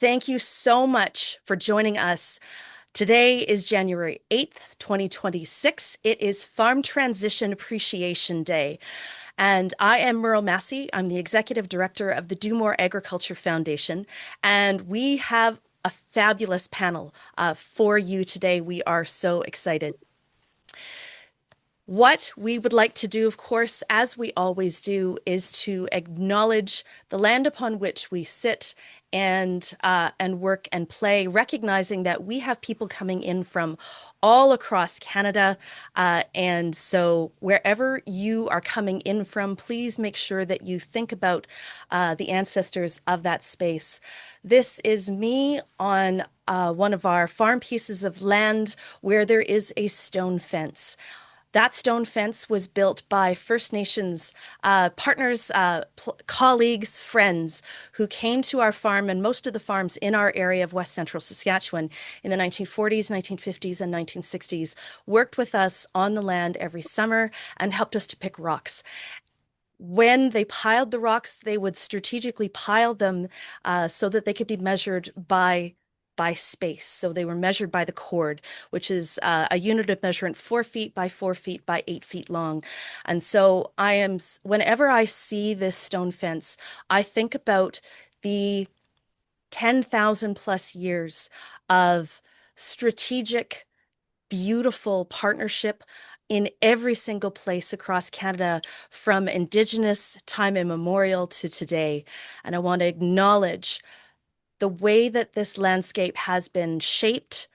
Thank you so much for joining us. Today is January 8th, 2026. It is Farm Transition Appreciation Day. And I am Merle Massie. I'm the Executive Director of the Do More Agriculture Foundation. And we have a fabulous panel for you today. We are so excited. What we would like to do, of course, as we always do, is to acknowledge the land upon which we sit and work and play, recognizing that we have people coming in from all across Canada. And so wherever you are coming in from, please make sure that you think about the ancestors of that space. This is me on one of our farm pieces of land where there is a stone fence. That stone fence was built by First Nations partners, colleagues, friends who came to our farm and most of the farms in our area of West Central Saskatchewan in the 1940s, 1950s, and 1960s, worked with us on the land every summer and helped us to pick rocks. When they piled the rocks, they would strategically pile them so that they could be measured by space. So they were measured by the cord, which is a unit of measurement 4 feet by 4 feet by 8 feet long. And so whenever I see this stone fence, I think about the 10,000 plus years of strategic, beautiful partnership in every single place across Canada from Indigenous time immemorial to today. And I want to acknowledge the way that this landscape has been shaped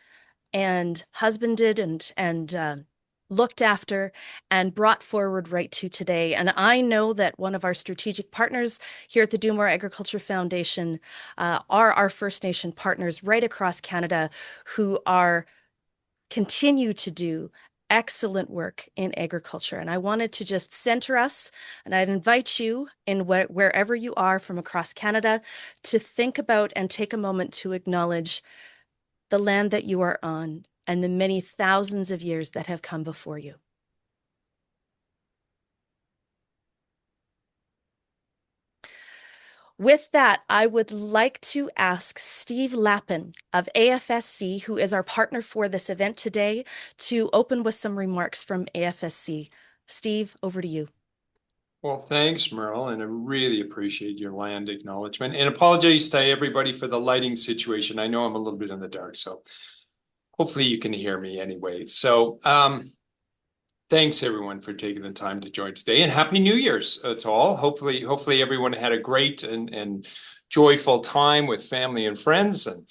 and husbanded and looked after and brought forward right to today. And I know that one of our strategic partners here at the Do More Agriculture Foundation are our First Nation partners right across Canada who continue to do excellent work in agriculture. And I wanted to just center us, and I'd invite you in wherever you are from across Canada to think about and take a moment to acknowledge the land that you are on and the many thousands of years that have come before you. With that, I would like to ask Steve Lappin of AFSC, who is our partner for this event today, to open with some remarks from AFSC. Steve, over to you. Well, thanks, Merle, and I really appreciate your land acknowledgement. And apologies to everybody for the lighting situation. I know I'm a little bit in the dark, so hopefully you can hear me anyway. So thanks everyone for taking the time to join today, and Happy New Year's to all. Hopefully everyone had a great and joyful time with family and friends, and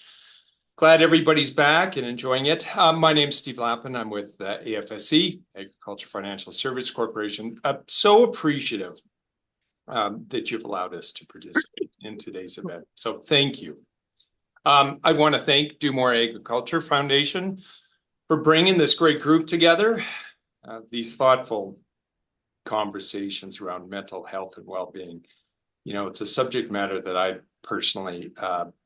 glad everybody's back and enjoying it. My name's Steve Lappin. I'm with AFSC, Agriculture Financial Service Corporation. So appreciative that you've allowed us to participate in today's event. So thank you. I want to thank Do More Agriculture Foundation for bringing this great group together. These thoughtful conversations around mental health and well-being. It's a subject matter that I personally,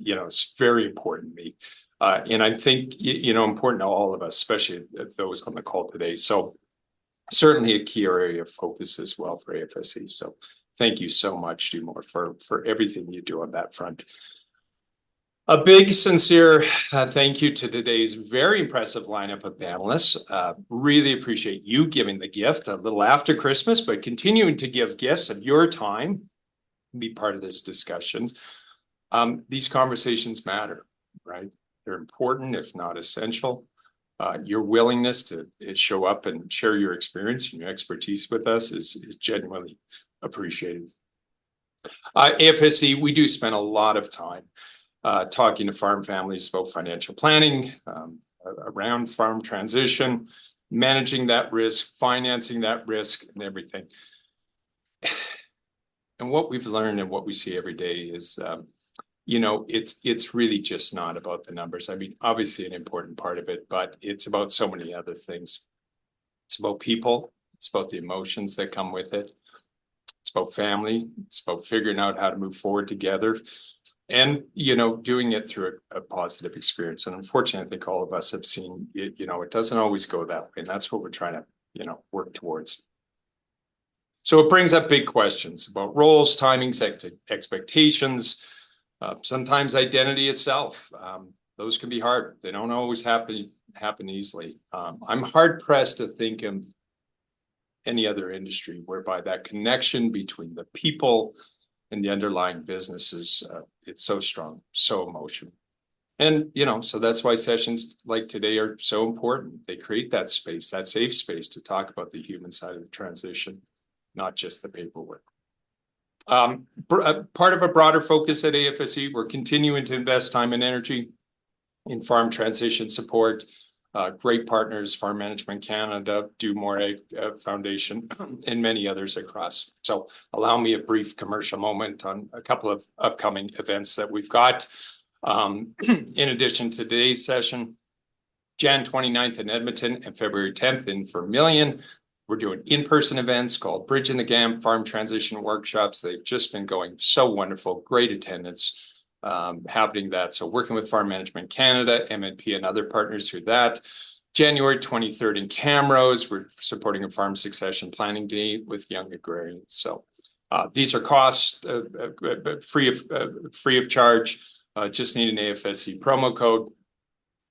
it's very important to me. And I think, important to all of us, especially those on the call today. So certainly a key area of focus as well for AFSC. So thank you so much, Do More, for everything you do on that front. A big, sincere thank you to today's very impressive lineup of panelists. Really appreciate you giving the gift a little after Christmas, but continuing to give gifts of your time, be part of this discussion. These conversations matter, right? They're important, if not essential. Your willingness to show up and share your experience and your expertise with us is genuinely appreciated. AFSC, we do spend a lot of time talking to farm families about financial planning, around farm transition, managing that risk, financing that risk, and everything. And what we've learned and what we see every day is, it's really just not about the numbers. I mean, obviously an important part of it, but it's about so many other things. It's about people. It's about the emotions that come with it. It's about family. It's about figuring out how to move forward together. And, doing it through a positive experience. And unfortunately, I think all of us have seen it, it doesn't always go that way. And that's what we're trying to, work towards. So it brings up big questions about roles, timings, expectations, Sometimes identity itself, those can be hard. They don't always happen easily. I'm hard pressed to think of any other industry whereby that connection between the people and the underlying businesses, it's so strong, so emotional. And, so that's why sessions like today are so important. They create that space, that safe space to talk about the human side of the transition, not just the paperwork. Part of a broader focus at AFSC, we're continuing to invest time and energy in farm transition support. Great partners, Farm Management Canada, Do More Ag Foundation, and many others across. So allow me a brief commercial moment on a couple of upcoming events that we've got. In addition to today's session, Jan 29th in Edmonton and February 10th in Vermilion, we're doing in-person events called Bridging the Gap Farm Transition Workshops. They've just been going so wonderful, great attendance happening that. So working with Farm Management Canada, MNP, and other partners through that. January 23rd in Camrose, we're supporting a farm succession planning day with young agrarians. So these are costs free of charge. Just need an AFSC promo code.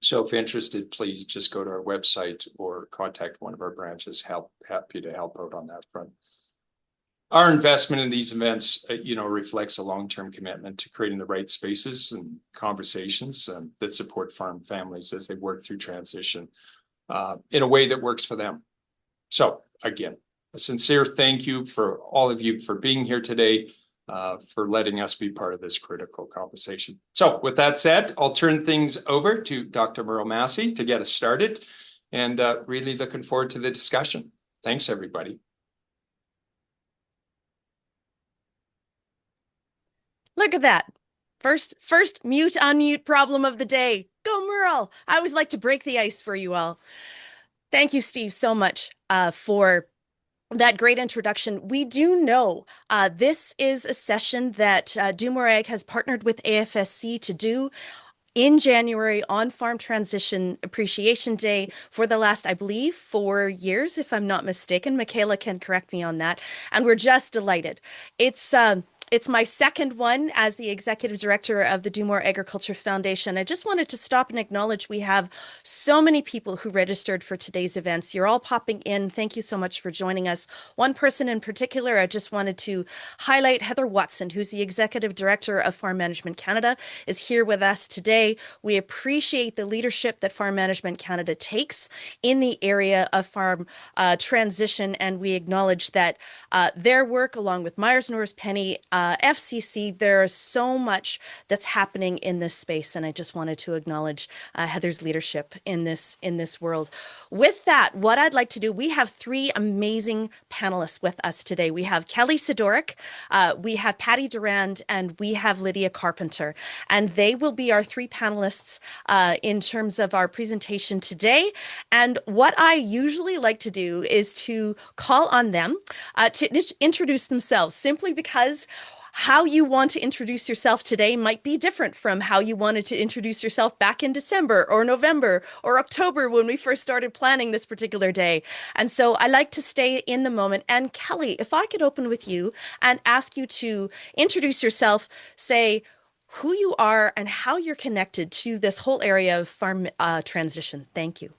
So if interested, please just go to our website or contact one of our branches. Happy to help out on that front. Our investment in these events, reflects a long-term commitment to creating the right spaces and conversations that support farm families as they work through transition in a way that works for them. So again, a sincere thank you for all of you for being here today, for letting us be part of this critical conversation. So with that said, I'll turn things over to Dr. Merle Massie to get us started, and really looking forward to the discussion. Thanks, everybody. Look at that. First mute unmute problem of the day. Go Merle. I always like to break the ice for you all. Thank you, Steve, so much for that great introduction. We do know this is a session that Do More Ag has partnered with AFSC to do in January on Farm Transition Appreciation Day for the last, I believe, 4 years, if I'm not mistaken. Michaela can correct me on that. And we're just delighted. It's my second one as the executive director of the Do More Agriculture Foundation. I just wanted to stop and acknowledge we have so many people who registered for today's events. You're all popping in. Thank you so much for joining us. One person in particular, I just wanted to highlight Heather Watson, who's the executive director of Farm Management Canada, is here with us today. We appreciate the leadership that Farm Management Canada takes in the area of farm transition, and we acknowledge that their work, along with Myers Norris Penny, FCC, there's so much that's happening in this space, and I just wanted to acknowledge Heather's leadership in this world. With that, what I'd like to do, we have 3 amazing panelists with us today. We have Kelly Sidoryk, we have Patti Durand, and we have Lydia Carpenter, and they will be our 3 panelists in terms of our presentation today. And what I usually like to do is to call on them to introduce themselves, simply because how you want to introduce yourself today might be different from how you wanted to introduce yourself back in December or November or October when we first started planning this particular day. And so I like to stay in the moment. And Kelly, if I could open with you and ask you to introduce yourself, say who you are and how you're connected to this whole area of farm transition. Thank you.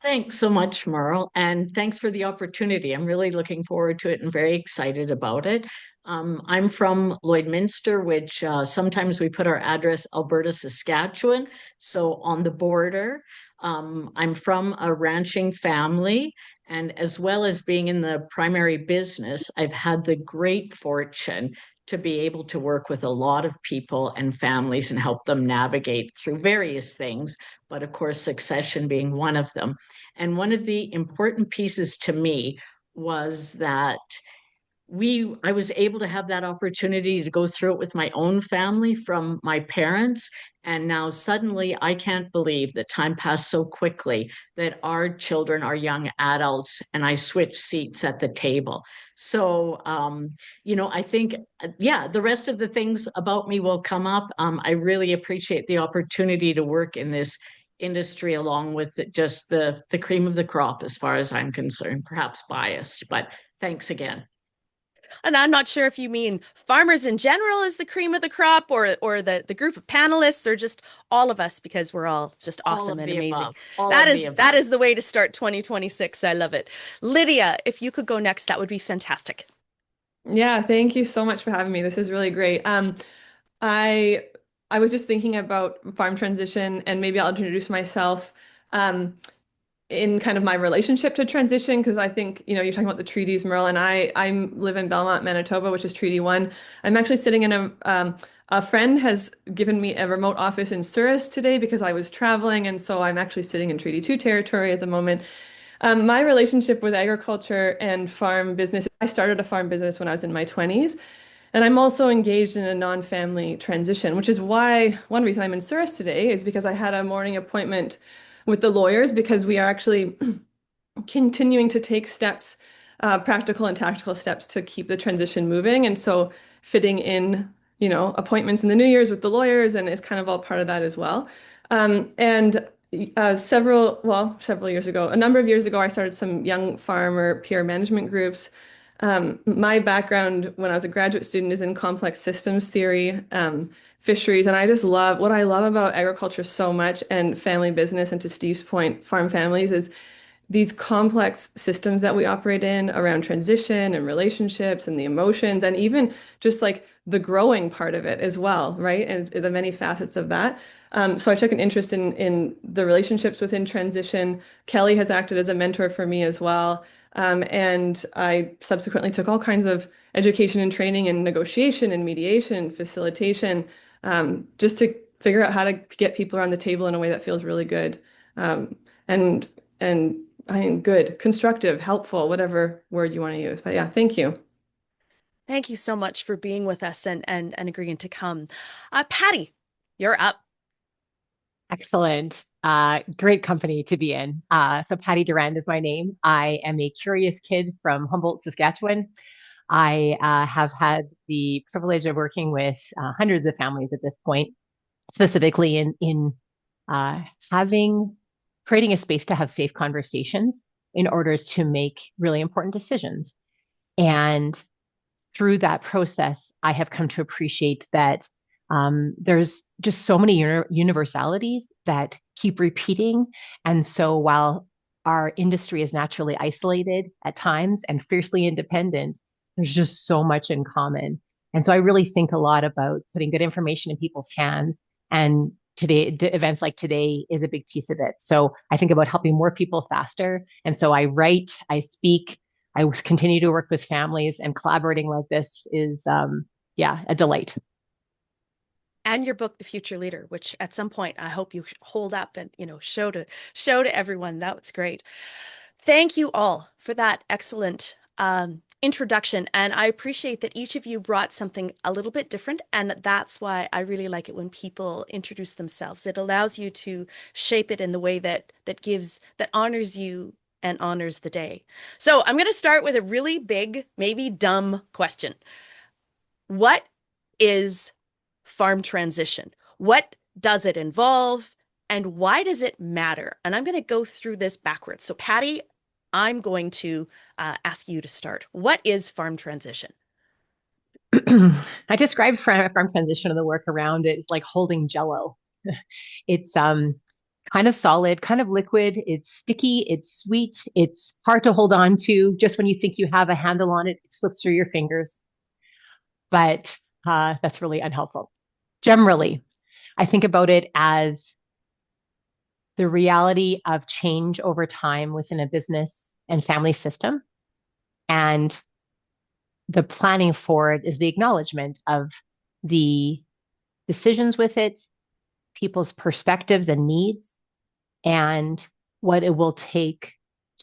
Thanks so much, Merle, and thanks for the opportunity. I'm really looking forward to it and very excited about it. I'm from Lloydminster, which sometimes we put our address Alberta, Saskatchewan, so on the border. I'm from a ranching family, and as well as being in the primary business, I've had the great fortune to be able to work with a lot of people and families and help them navigate through various things, but of course, succession being one of them. And one of the important pieces to me was that I was able to have that opportunity to go through it with my own family from my parents. And now suddenly I can't believe that time passed so quickly that our children are young adults and I switched seats at the table. So, I think, the rest of the things about me will come up. I really appreciate the opportunity to work in this industry along with just the cream of the crop as far as I'm concerned, perhaps biased, but thanks again. And I'm not sure if you mean farmers in general as the cream of the crop or the group of panelists or just all of us because we're all just All awesome of and the amazing. above. All That of the is that above. is the way to start 2026. I love it. Lydia, if you could go next, that would be fantastic. Yeah, thank you so much for having me. This is really great. I I was just thinking about farm transition, and maybe I'll introduce myself in kind of my relationship to transition, because I think, you're talking about the treaties, Merle, and I live in Belmont, Manitoba, which is Treaty 1. I'm actually sitting in a friend has given me a remote office in Souris today because I was traveling, and so I'm actually sitting in Treaty 2 territory at the moment. My relationship with agriculture and farm business, I started a farm business when I was in my 20s, and I'm also engaged in a non-family transition, which is why one reason I'm in Souris today is because I had a morning appointment with the lawyers because we are actually continuing to take steps, practical and tactical steps to keep the transition moving. And so fitting in, appointments in the New Year's with the lawyers and is kind of all part of that as well. And several years ago, a number of years ago, I started some young farmer peer management groups. My background when I was a graduate student is in complex systems theory, fisheries, and I just love what I love about agriculture so much and family business. And to Steve's point, farm families is these complex systems that we operate in around transition and relationships and the emotions and even just like the growing part of it as well, right? And the many facets of that. So I took an interest in the relationships within transition. Kelly has acted as a mentor for me as well. And I subsequently took all kinds of education and training in negotiation and mediation, facilitation, just to figure out how to get people around the table in a way that feels really good. And and I mean, good, constructive, helpful, whatever word you want to use. But yeah, thank you. Thank you so much for being with us and agreeing to come. Patti, you're up. Excellent. Great company to be in. So Patti Durand is my name. I am a curious kid from Humboldt, Saskatchewan. I have had the privilege of working with hundreds of families at this point, specifically in uh, having creating a space to have safe conversations in order to make really important decisions. And through that process, I have come to appreciate that there's just so many universalities that keep repeating. And so while our industry is naturally isolated at times and fiercely independent, there's just so much in common. And so I really think a lot about putting good information in people's hands. And today, events like today is a big piece of it. So I think about helping more people faster. And so I write, I speak, I continue to work with families, and collaborating like this is, yeah, a delight. And your book, The Future Leader, which at some point I hope you hold up and show to everyone. That was great. Thank you all for that excellent introduction. And I appreciate that each of you brought something a little bit different. And that's why I really like it when people introduce themselves. It allows you to shape it in the way that honors you and honors the day. So I'm going to start with a really big, maybe dumb question. What is farm transition? What does it involve? And why does it matter? And I'm going to go through this backwards. So, Patti, I'm going to ask you to start. What is farm transition? I described farm transition and the work around it is like holding jello. It's kind of solid, kind of liquid. It's sticky, it's sweet, it's hard to hold on to. Just when you think you have a handle on it, it slips through your fingers. But that's really unhelpful. Generally, I think about it as the reality of change over time within a business and family system. And the planning for it is the acknowledgement of the decisions with it, people's perspectives and needs, and what it will take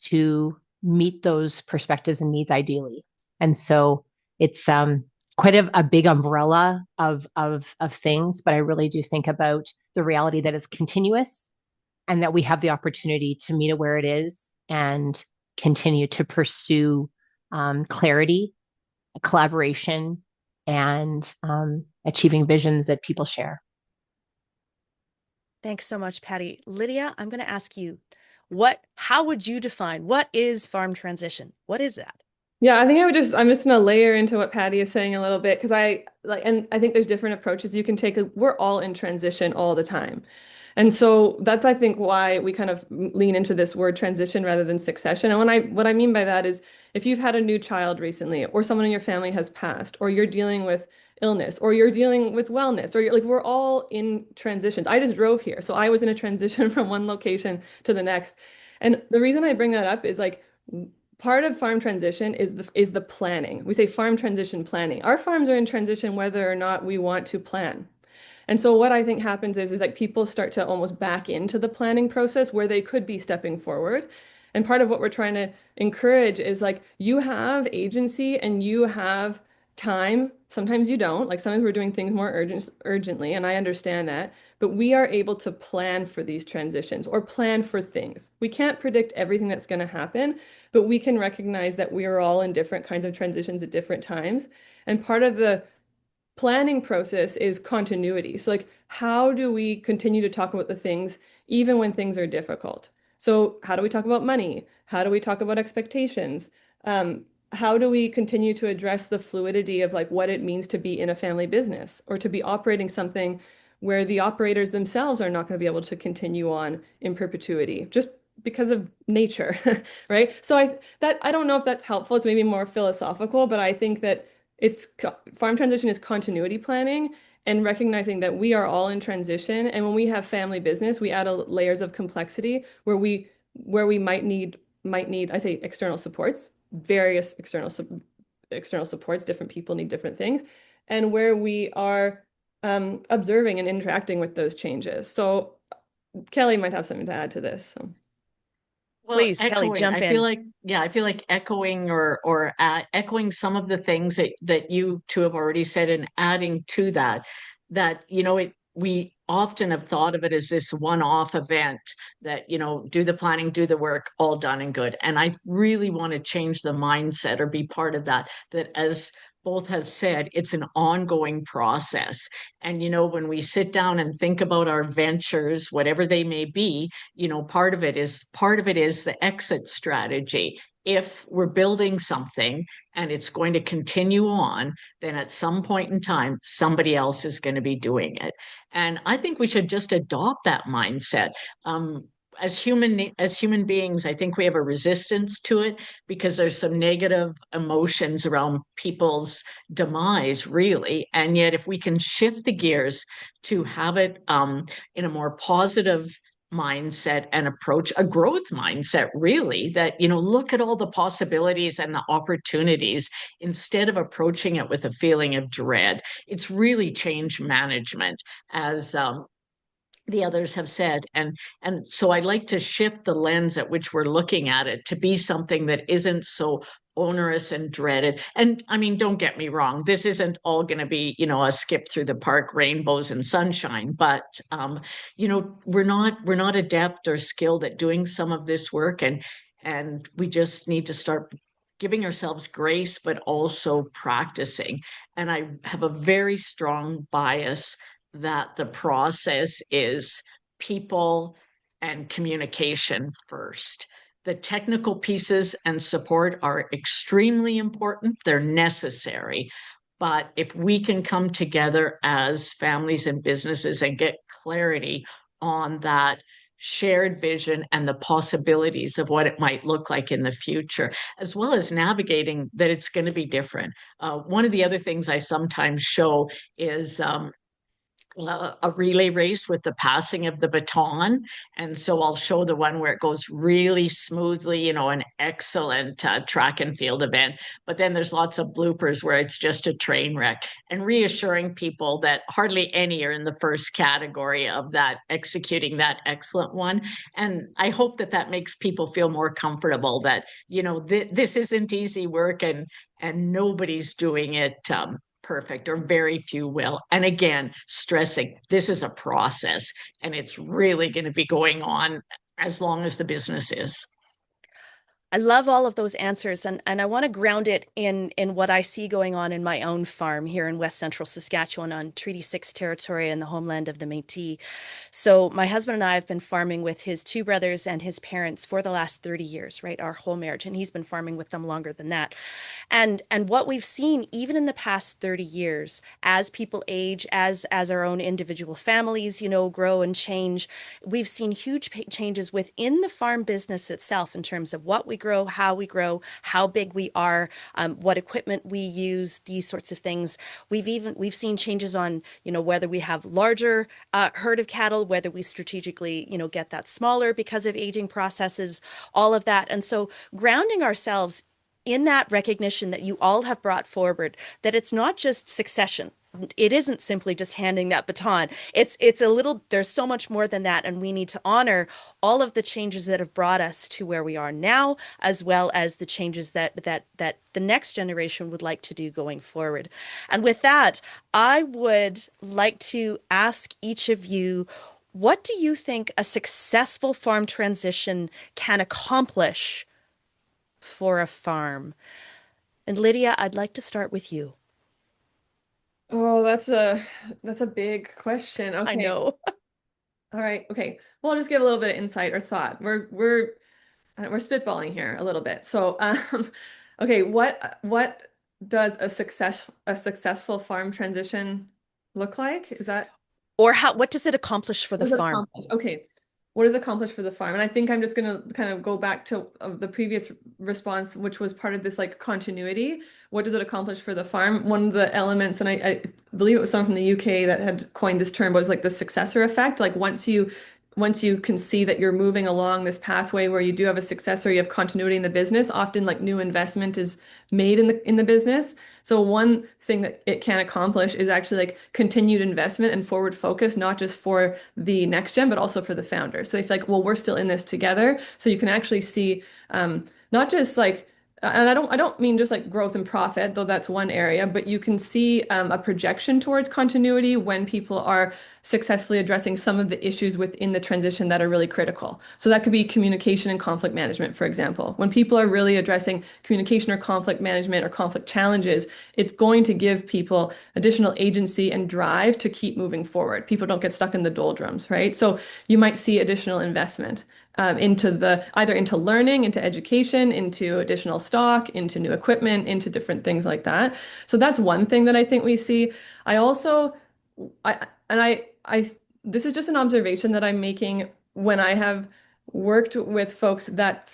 to meet those perspectives and needs ideally. And so it's quite a big umbrella of things, but I really do think about the reality that it's continuous and that we have the opportunity to meet it where it is and continue to pursue clarity, collaboration, and achieving visions that people share. Thanks so much, Patti. Lydia, I'm going to ask you, how would you define what is farm transition? What is that? Yeah, I think I'm just gonna layer into what Patty is saying a little bit because and I think there's different approaches you can take. We're all in transition all the time. And so that's, I think, why we kind of lean into this word transition rather than succession. And what I mean by that is if you've had a new child recently, or someone in your family has passed, or you're dealing with illness, or you're dealing with wellness, or you're like, we're all in transitions. I just drove here, so I was in a transition from one location to the next. And the reason I bring that up is like part of farm transition is the planning. We say farm transition planning. Our farms are in transition whether or not we want to plan. And so what I think happens is like people start to almost back into the planning process where they could be stepping forward. And part of what we're trying to encourage is like you have agency and you have time. Sometimes you don't. Like sometimes we're doing things more urgently, and I understand that. But we are able to plan for these transitions or plan for things. We can't predict everything that's going to happen, but we can recognize that we are all in different kinds of transitions at different times. And part of the planning process is continuity. So like how do we continue to talk about the things even when things are difficult? So how do we talk about money? How do we talk about expectations? How do we continue to address the fluidity of like what it means to be in a family business or to be operating something where the operators themselves are not going to be able to continue on in perpetuity just because of nature, right? So I don't know if that's helpful. It's maybe more philosophical, but I think that farm transition is continuity planning and recognizing that we are all in transition. And when we have family business, we add layers of complexity where we might need I say external supports, various external supports. Different people need different things, and where we are observing and interacting with those changes. So Kelly might have something to add to this. So. Well, Please, Kelly, echoing, jump I feel in. like, yeah, I feel like echoing or echoing some of the things that you two have already said and adding to that, we often have thought of it as this one-off event that, do the planning, do the work, all done and good. And I really want to change the mindset or be part of that, that as both have said, it's an ongoing process. And, when we sit down and think about our ventures, whatever they may be, part of it is the exit strategy. If we're building something and it's going to continue on, then at some point in time, somebody else is going to be doing it. And I think we should just adopt that mindset. As human beings, I think we have a resistance to it because there's some negative emotions around people's demise, really. And yet, if we can shift the gears to have it in a more positive mindset and approach, a growth mindset, really, that, look at all the possibilities and the opportunities instead of approaching it with a feeling of dread. It's really change management, as the others have said. And so I'd like to shift the lens at which we're looking at it to be something that isn't so onerous and dreaded. And I mean, don't get me wrong, this isn't all going to be, a skip through the park, rainbows and sunshine, but we're not adept or skilled at doing some of this work, and we just need to start giving ourselves grace, but also practicing. And I have a very strong bias that the process is people and communication first. The technical pieces and support are extremely important. They're necessary. But if we can come together as families and businesses and get clarity on that shared vision and the possibilities of what it might look like in the future, as well as navigating that it's going to be different. One of the other things I sometimes show is a relay race with the passing of the baton. And so I'll show the one where it goes really smoothly, an excellent track and field event. But then there's lots of bloopers where it's just a train wreck, and reassuring people that hardly any are in the first category of that, executing that excellent one. And I hope that that makes people feel more comfortable that, this isn't easy work, and nobody's doing it perfect, or very few will. And again, stressing this is a process and it's really going to be going on as long as the business is. I love all of those answers, and I want to ground it in what I see going on in my own farm here in West Central Saskatchewan on Treaty 6 territory in the homeland of the Métis. So my husband and I have been farming with his two brothers and his parents for the last 30 years, right? Our whole marriage, and he's been farming with them longer than that. And what we've seen even in the past 30 years, as people age, as our own individual families, grow and change, we've seen huge changes within the farm business itself in terms of what we grow, how big we are, what equipment we use, these sorts of things. We've seen changes on, whether we have larger herd of cattle, whether we strategically, get that smaller because of aging processes, all of that. And so grounding ourselves in that recognition that you all have brought forward, that it's not just succession. It isn't simply just handing that baton. It's a little, there's so much more than that, and we need to honor all of the changes that have brought us to where we are now, as well as the changes that the next generation would like to do going forward. And with that, I would like to ask each of you, what do you think a successful farm transition can accomplish for a farm? And Lydia, I'd like to start with you. Oh, that's a big question. I Okay. know. All right. Okay. Well, I'll just give a little bit of insight or thought. We're spitballing here a little bit. So, okay, what does a successful farm transition look like? Is that Or what does it accomplish for the what does farm? accomplish? Okay. What is accomplished for the farm? And I think I'm just going to kind of go back to the previous response, which was part of this like continuity. What does it accomplish for the farm? One of the elements, and I believe it was someone from the UK that had coined this term, was like the successor effect. Like once you can see that you're moving along this pathway where you do have a successor, you have continuity in the business, often like new investment is made in the business. So one thing that it can accomplish is actually like continued investment and forward focus, not just for the next gen, but also for the founder. So they feel like, well, we're still in this together. So you can actually see not just like, and I don't mean just like growth and profit, though that's one area, but you can see a projection towards continuity when people are successfully addressing some of the issues within the transition that are really critical. So that could be communication and conflict management, for example. When people are really addressing communication or conflict management or conflict challenges, it's going to give people additional agency and drive to keep moving forward. People don't get stuck in the doldrums, right? So you might see additional investment either into learning, into education, into additional stock, into new equipment, into different things like that. So that's one thing that I think we see. I also, I this is just an observation that I'm making when I have worked with folks the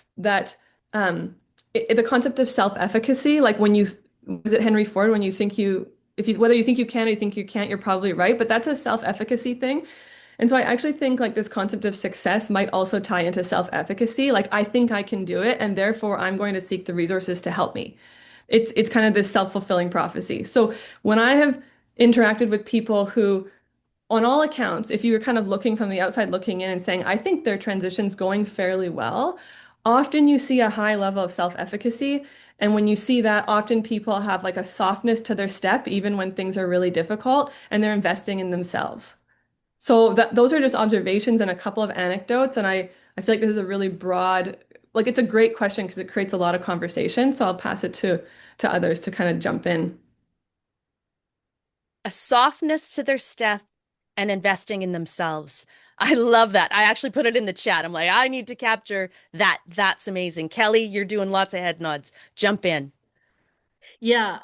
concept of self-efficacy, like when you, was it Henry Ford, when you think whether you think you can or you think you can't, you're probably right, but that's a self-efficacy thing. And so I actually think like this concept of success might also tie into self-efficacy. Like I think I can do it, and therefore I'm going to seek the resources to help me. It's kind of this self-fulfilling prophecy. So when I have interacted with people who, on all accounts, if you were kind of looking from the outside looking in and saying, I think their transition's going fairly well, often you see a high level of self-efficacy. And when you see that, often people have like a softness to their step, even when things are really difficult, and they're investing in themselves. So those are just observations and a couple of anecdotes. And I feel like this is a really broad, like it's a great question because it creates a lot of conversation. So I'll pass it to others to kind of jump in. A softness to their step and investing in themselves. I love that. I actually put it in the chat. I'm like, I need to capture that. That's amazing. Kelly, you're doing lots of head nods. Jump in. Yeah,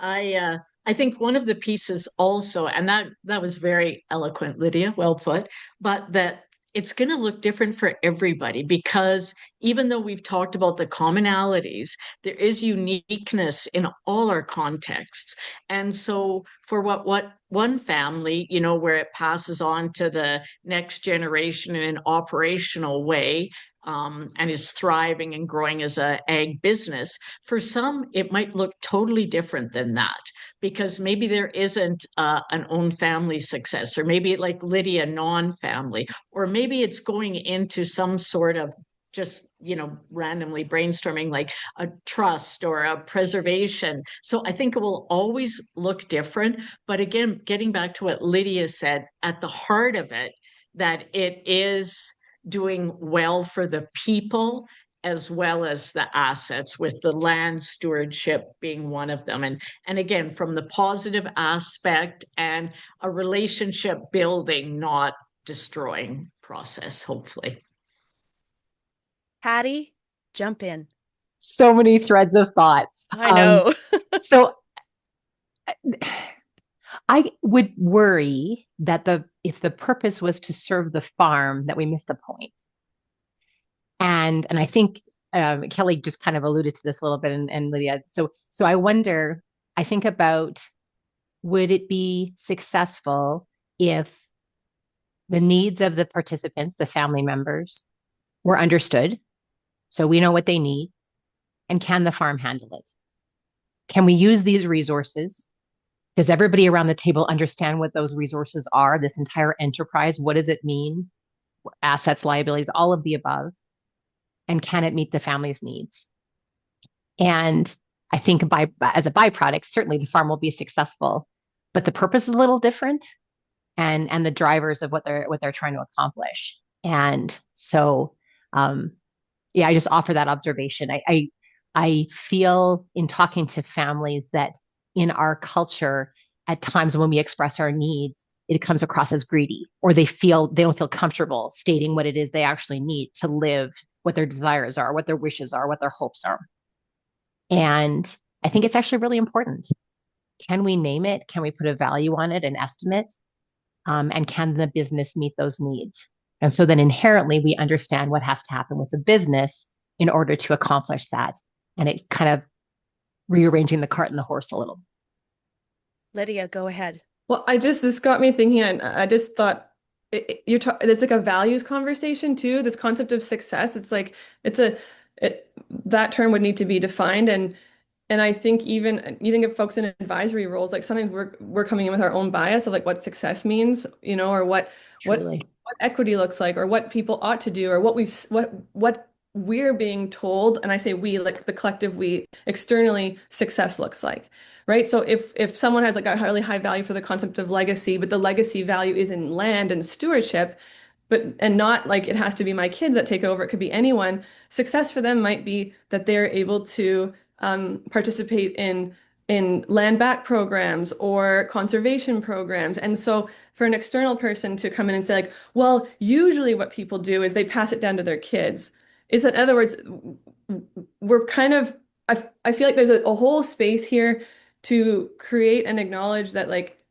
I think one of the pieces also, and that was very eloquent, Lydia, well put, but that it's going to look different for everybody because even though we've talked about the commonalities, there is uniqueness in all our contexts. And so for what one family, where it passes on to the next generation in an operational way, and is thriving and growing as a ag business. For some, it might look totally different than that because maybe there isn't an own family success, or maybe like Lydia, non-family, or maybe it's going into some sort of just randomly brainstorming like a trust or a preservation. So I think it will always look different. But again, getting back to what Lydia said, at the heart of it, that it is doing well for the people as well as the assets, with the land stewardship being one of them. And again, from the positive aspect and a relationship building, not destroying process, hopefully. Patti, jump in. So many threads of thought. I know. So I would worry that if the purpose was to serve the farm, that we missed the point. And I think Kelly just kind of alluded to this a little bit, and Lydia. So I wonder. I think about, would it be successful if the needs of the participants, the family members, were understood, so we know what they need, and can the farm handle it? Can we use these resources? Does everybody around the table understand what those resources are, this entire enterprise? What does it mean? Assets, liabilities, all of the above. And can it meet the family's needs? And I think as a byproduct, certainly the farm will be successful, but the purpose is a little different, and the drivers of what they're trying to accomplish. And so, yeah, I just offer that observation. I feel in talking to families that in our culture, at times when we express our needs, it comes across as greedy, or they don't feel comfortable stating what it is they actually need to live, what their desires are, what their wishes are, what their hopes are. And I think it's actually really important. Can we name it? Can we put a value on it, an estimate? And can the business meet those needs? And so then inherently we understand what has to happen with the business in order to accomplish that. And it's kind of rearranging the cart and the horse a little. Lydia, go ahead. Well, this got me thinking, and I just thought there's like a values conversation too. This concept of success. It's like that term would need to be defined, and I think even you think of folks in advisory roles, like sometimes we're coming in with our own bias of like what success means, or what equity looks like, or what people ought to do, or what we're being told, and I say we, like the collective we, externally success looks like, right? So if someone has like a really high value for the concept of legacy, but the legacy value is in land and stewardship, and not like it has to be my kids that take over, it could be anyone. Success for them might be that they're able to participate in land back programs or conservation programs. And so for an external person to come in and say like, well, usually what people do is they pass it down to their kids. Is in other words, we're kind of, I feel like there's a whole space here to create and acknowledge that like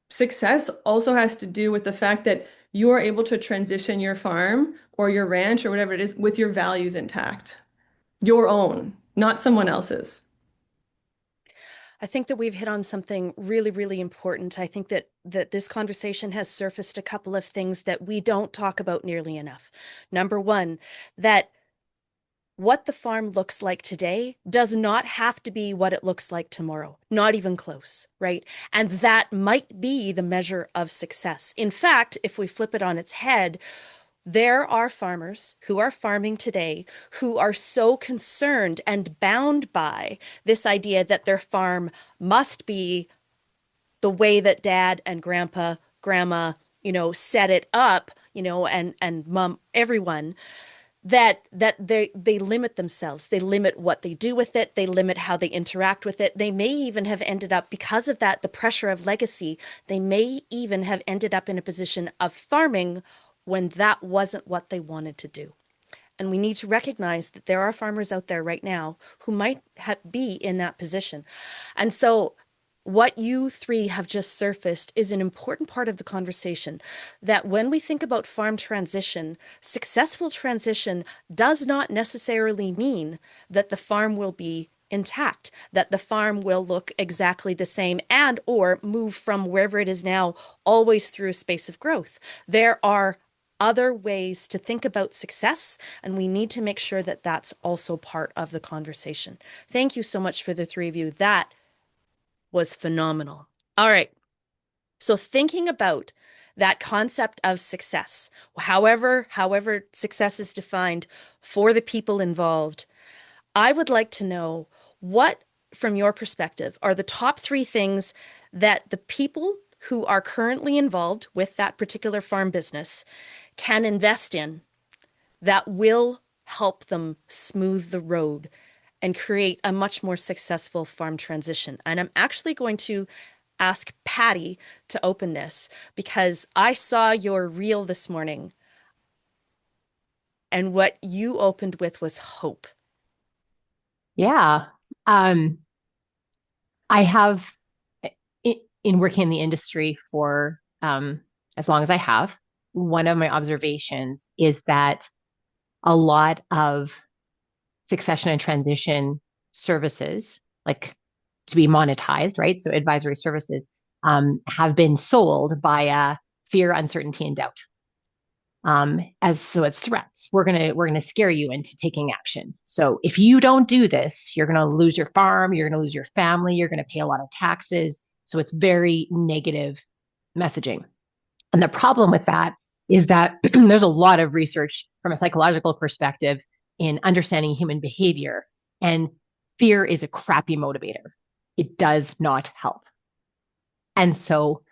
success also has to do with the fact that you are able to transition your farm or your ranch or whatever it is with your values intact, your own, not someone else's. I think that we've hit on something really, really important. I think that this conversation has surfaced a couple of things that we don't talk about nearly enough. Number one, that what the farm looks like today does not have to be what it looks like tomorrow, not even close, right? And that might be the measure of success. In fact, if we flip it on its head, there are farmers who are farming today who are so concerned and bound by this idea that their farm must be the way that dad and grandpa, grandma, set it up, and mom, everyone, that they limit themselves. They limit what they do with it. They limit how they interact with it. They may even have ended up, because of that, the pressure of legacy, they may even have ended up in a position of farming when that wasn't what they wanted to do. And we need to recognize that there are farmers out there right now who might be in that position. And so what you three have just surfaced is an important part of the conversation, that when we think about farm transition, successful transition does not necessarily mean that the farm will be intact, that the farm will look exactly the same and or move from wherever it is now always through a space of growth. There are other ways to think about success, and we need to make sure that that's also part of the conversation. Thank you so much for the three of you. That was phenomenal. All right. So thinking about that concept of success, however success is defined for the people involved, I would like to know what, from your perspective, are the top three things that the people who are currently involved with that particular farm business can invest in that will help them smooth the road and create a much more successful farm transition. And I'm actually going to ask Patti to open this because I saw your reel this morning, and what you opened with was hope. Yeah. I have, in working in the industry for as long as I have, one of my observations is that a lot of succession and transition services, like to be monetized, right? So advisory services, have been sold via fear, uncertainty, and doubt. It's threats. We're gonna scare you into taking action. So if you don't do this, you're gonna lose your farm, you're gonna lose your family, you're gonna pay a lot of taxes. So it's very negative messaging. And the problem with that is that there's a lot of research from a psychological perspective in understanding human behavior, and fear is a crappy motivator. It does not help. And so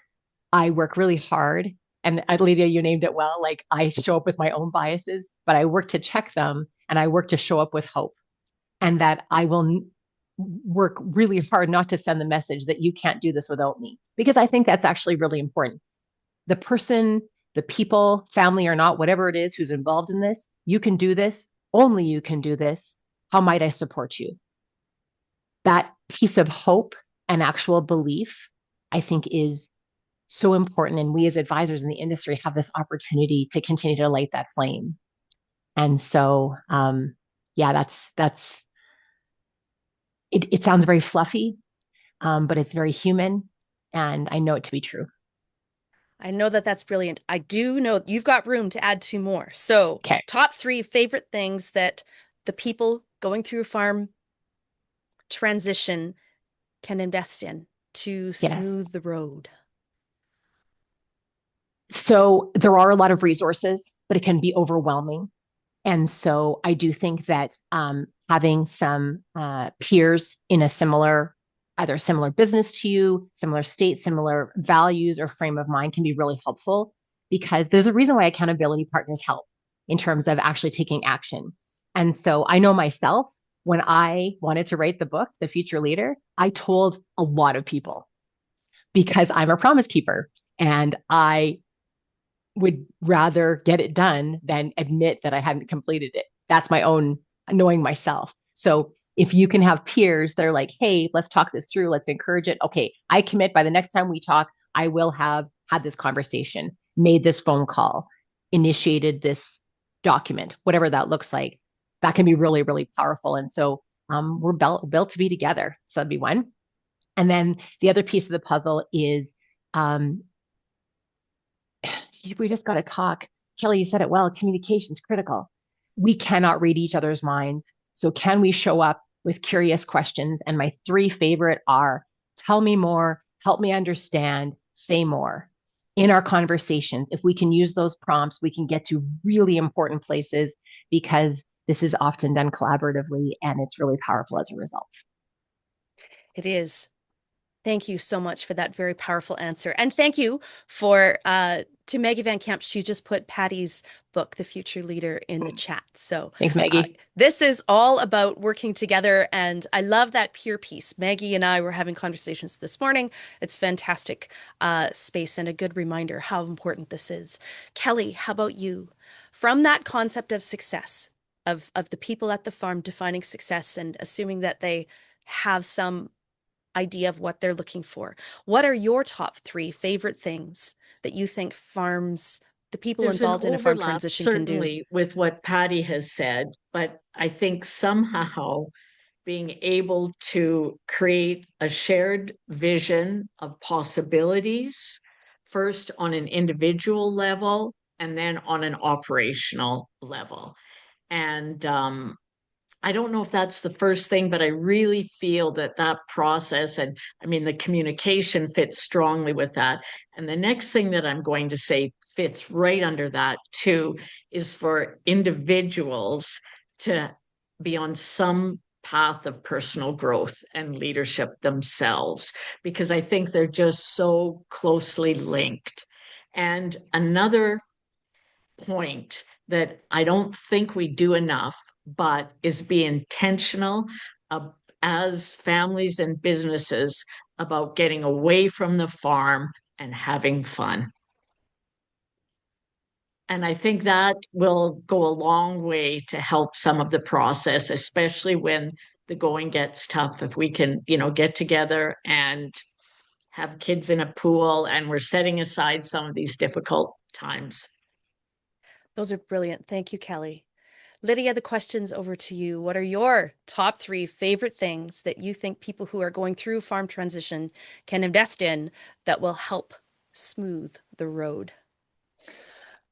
I work really hard. And Lydia, you named it well. Like I show up with my own biases, but I work to check them and I work to show up with hope. And that I will work really hard not to send the message that you can't do this without me, because I think that's actually really important. The person, the people, family or not, whatever it is who's involved in this, you can do this. Only you can do this. How might I support you? That piece of hope and actual belief, I think, is so important. And we as advisors in the industry have this opportunity to continue to light that flame. And so, yeah, that's it sounds very fluffy, but it's very human. And I know it to be true. I know that that's brilliant. I do know you've got room to add 2 more. So, Okay. top 3 favorite things that the people going through farm transition can invest in to smooth Yes. the road. So there are a lot of resources, but it can be overwhelming. And so I do think that having some peers in either a similar business to you, similar state, similar values or frame of mind can be really helpful, because there's a reason why accountability partners help in terms of actually taking action. And so I know myself, when I wanted to write the book, The Future Leader, I told a lot of people because I'm a promise keeper and I would rather get it done than admit that I hadn't completed it. That's my own knowing myself. So if you can have peers that are like, hey, let's talk this through, let's encourage it. Okay, I commit by the next time we talk, I will have had this conversation, made this phone call, initiated this document, whatever that looks like. That can be really, really powerful. And so we're built to be together. So that'd be one. And then the other piece of the puzzle is we just got to talk. Kelly, you said it well. Communication is critical. We cannot read each other's minds. So can we show up with curious questions? And my 3 favorite are: tell me more, help me understand, say more. In our conversations, if we can use those prompts, we can get to really important places, because this is often done collaboratively and it's really powerful as a result. It is. Thank you so much for that very powerful answer. And thank you to Maggie Van Camp. She just put Patti's book, The Future Leader, in the chat. So thanks, Maggie. This is all about working together. And I love that peer piece. Maggie and I were having conversations this morning. It's fantastic space and a good reminder how important this is. Kelly, how about you? From that concept of success, of the people at the farm defining success and assuming that they have some idea of what they're looking for, what are your top 3 favorite things that you think the people There's involved in a farm overlap, transition can do? certainly, with what Patti has said, but I think somehow being able to create a shared vision of possibilities, first on an individual level and then on an operational level. And I don't know if that's the first thing, but I really feel that process, and I mean, the communication fits strongly with that. And the next thing that I'm going to say fits right under that too, is for individuals to be on some path of personal growth and leadership themselves, because I think they're just so closely linked. And another point that I don't think we do enough but is be intentional as families and businesses about getting away from the farm and having fun. And I think that will go a long way to help some of the process, especially when the going gets tough. If we can, get together and have kids in a pool and we're setting aside some of these difficult times. Those are brilliant. Thank you, Kelly. Lydia, the question's over to you. What are your top 3 favorite things that you think people who are going through farm transition can invest in that will help smooth the road?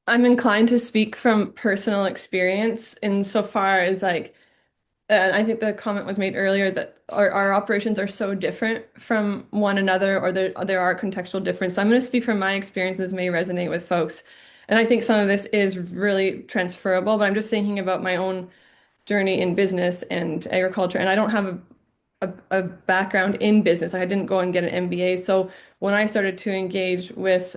I'm inclined to speak from personal experience insofar as I think the comment was made earlier that our operations are so different from one another, or there are contextual differences. So I'm going to speak from my experiences, may resonate with folks. And I think some of this is really transferable, but I'm just thinking about my own journey in business and agriculture. And I don't have a background in business. I didn't go and get an MBA. So when I started to engage with,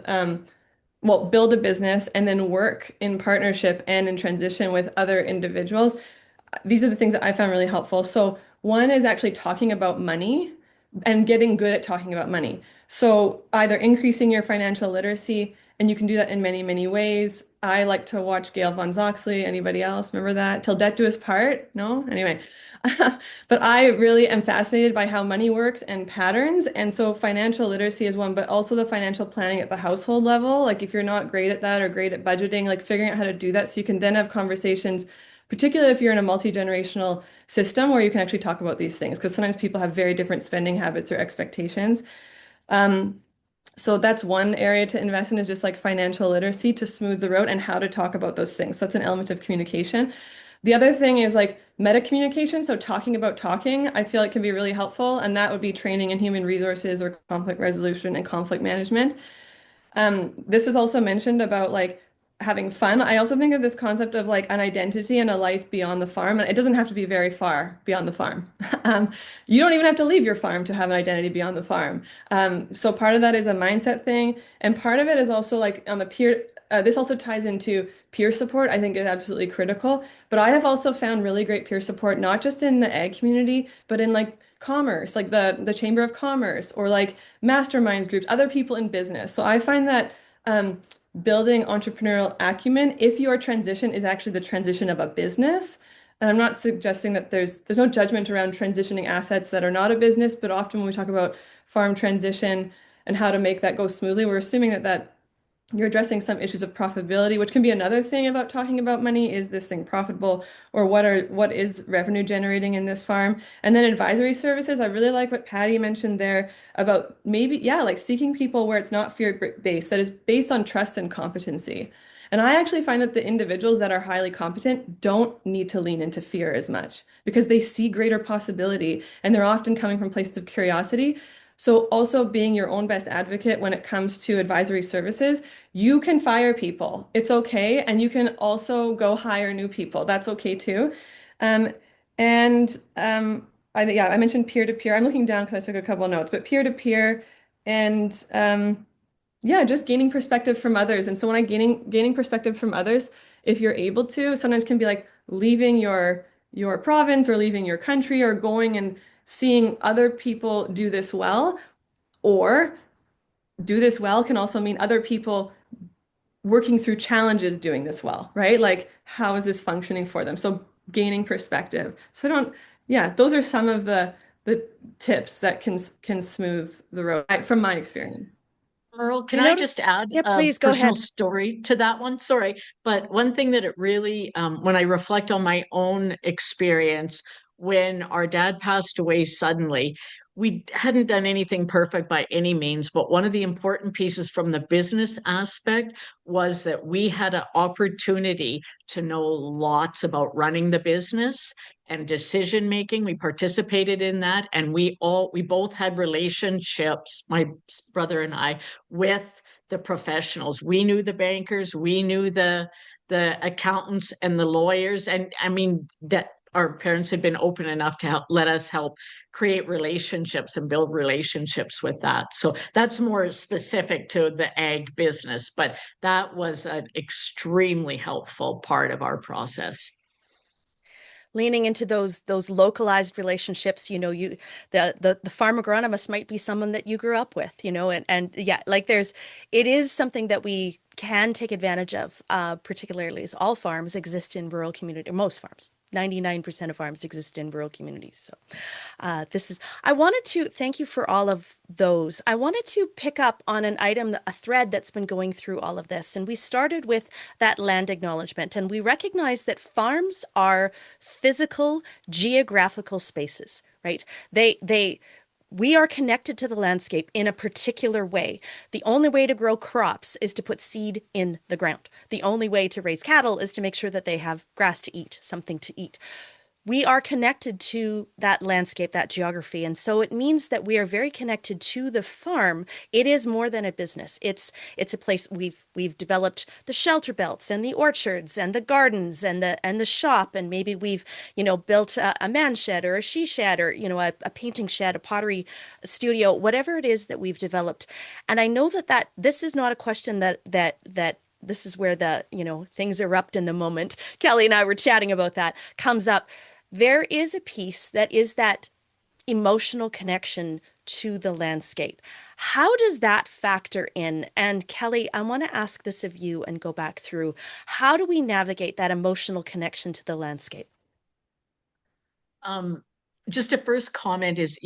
build a business and then work in partnership and in transition with other individuals, these are the things that I found really helpful. So one is actually talking about money and getting good at talking about money. So either increasing your financial literacy, and you can do that in many, many ways. I like to watch Gail von Zoxley. Anybody else remember that? Till Death Do Us Part? No? Anyway. But I really am fascinated by how money works and patterns. And so financial literacy is one, but also the financial planning at the household level. Like if you're not great at that or great at budgeting, like figuring out how to do that so you can then have conversations, particularly if you're in a multi-generational system where you can actually talk about these things, because sometimes people have very different spending habits or expectations. So that's one area to invest in, is just like financial literacy to smooth the road and how to talk about those things. So that's an element of communication. The other thing is like meta communication. So talking about talking, I feel like can be really helpful. And that would be training in human resources or conflict resolution and conflict management. This was also mentioned about like having fun. I also think of this concept of like an identity and a life beyond the farm. And it doesn't have to be very far beyond the farm. You don't even have to leave your farm to have an identity beyond the farm. So part of that is a mindset thing. And part of it is also like on the peer, this also ties into peer support, I think is absolutely critical. But I have also found really great peer support, not just in the ag community, but in like commerce, like the Chamber of Commerce, or like masterminds groups, other people in business. So I find that building entrepreneurial acumen, if your transition is actually the transition of a business, and I'm not suggesting that there's no judgment around transitioning assets that are not a business, but often when we talk about farm transition and how to make that go smoothly, we're assuming that you're addressing some issues of profitability, which can be another thing about talking about money. Is this thing profitable, or what is revenue generating in this farm? And then advisory services. I really like what Patti mentioned there about maybe, yeah, like seeking people where it's not fear-based, that is based on trust and competency. And I actually find that the individuals that are highly competent don't need to lean into fear as much because they see greater possibility, and they're often coming from places of curiosity. So also being your own best advocate when it comes to advisory services, you can fire people. It's okay. And you can also go hire new people. That's okay too. Um, I mentioned peer-to-peer. I'm looking down because I took a couple of notes, but peer-to-peer and yeah, just gaining perspective from others. And so when I gaining perspective from others, if you're able to, sometimes can be like leaving your province or leaving your country or going and seeing other people do this well, or do this well can also mean other people working through challenges doing this well, right? Like, how is this functioning for them? So gaining perspective. So yeah, those are some of the tips that can smooth the road from my experience. Merle, can I I just noticed, add yeah, a please go personal ahead. story to that one? Sorry, but one thing that it really, when I reflect on my own experience, when our dad passed away suddenly, we hadn't done anything perfect by any means, but one of the important pieces from the business aspect was that we had an opportunity to know lots about running the business and decision making. We participated in that, and we both had relationships, my brother and I, with the professionals. We knew the bankers, we knew the accountants and the lawyers, and I mean that our parents had been open enough to let us help create relationships and build relationships with that. So that's more specific to the ag business, but that was an extremely helpful part of our process. leaning into those localized relationships. The farm agronomist might be someone that you grew up with, and yeah, like it is something that we can take advantage of, particularly as all farms exist in rural community, most farms. 99% of farms exist in rural communities. So I wanted to thank you for all of those. I wanted to pick up on an item, a thread that's been going through all of this. And we started with that land acknowledgement. And we recognize that farms are physical, geographical spaces, right? We are connected to the landscape in a particular way. The only way to grow crops is to put seed in the ground. The only way to raise cattle is to make sure that they have grass to eat, something to eat. We are connected to that landscape, that geography. And so it means that we are very connected to the farm. It is more than a business. It's a place we've developed the shelter belts and the orchards and the gardens and the shop. And maybe we've, built a man shed or a she shed or, a painting shed, a pottery studio, whatever it is that we've developed. And I know that this is not a question that this is where the, things erupt in the moment. Kelly and I were chatting about that, comes up. There is a piece that is that emotional connection to the landscape. How does that factor in? And Kelly, I want to ask this of you and go back through. How do we navigate that emotional connection to the landscape? Just a first comment is,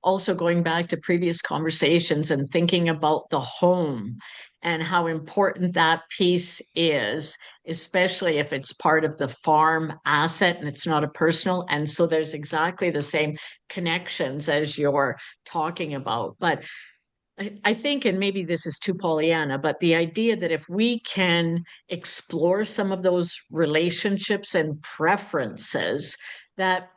also going back to previous conversations and thinking about the home and how important that piece is, especially if it's part of the farm asset and it's not a personal. And so there's exactly the same connections as you're talking about. But I think, and maybe this is too Pollyanna, but the idea that if we can explore some of those relationships and preferences, that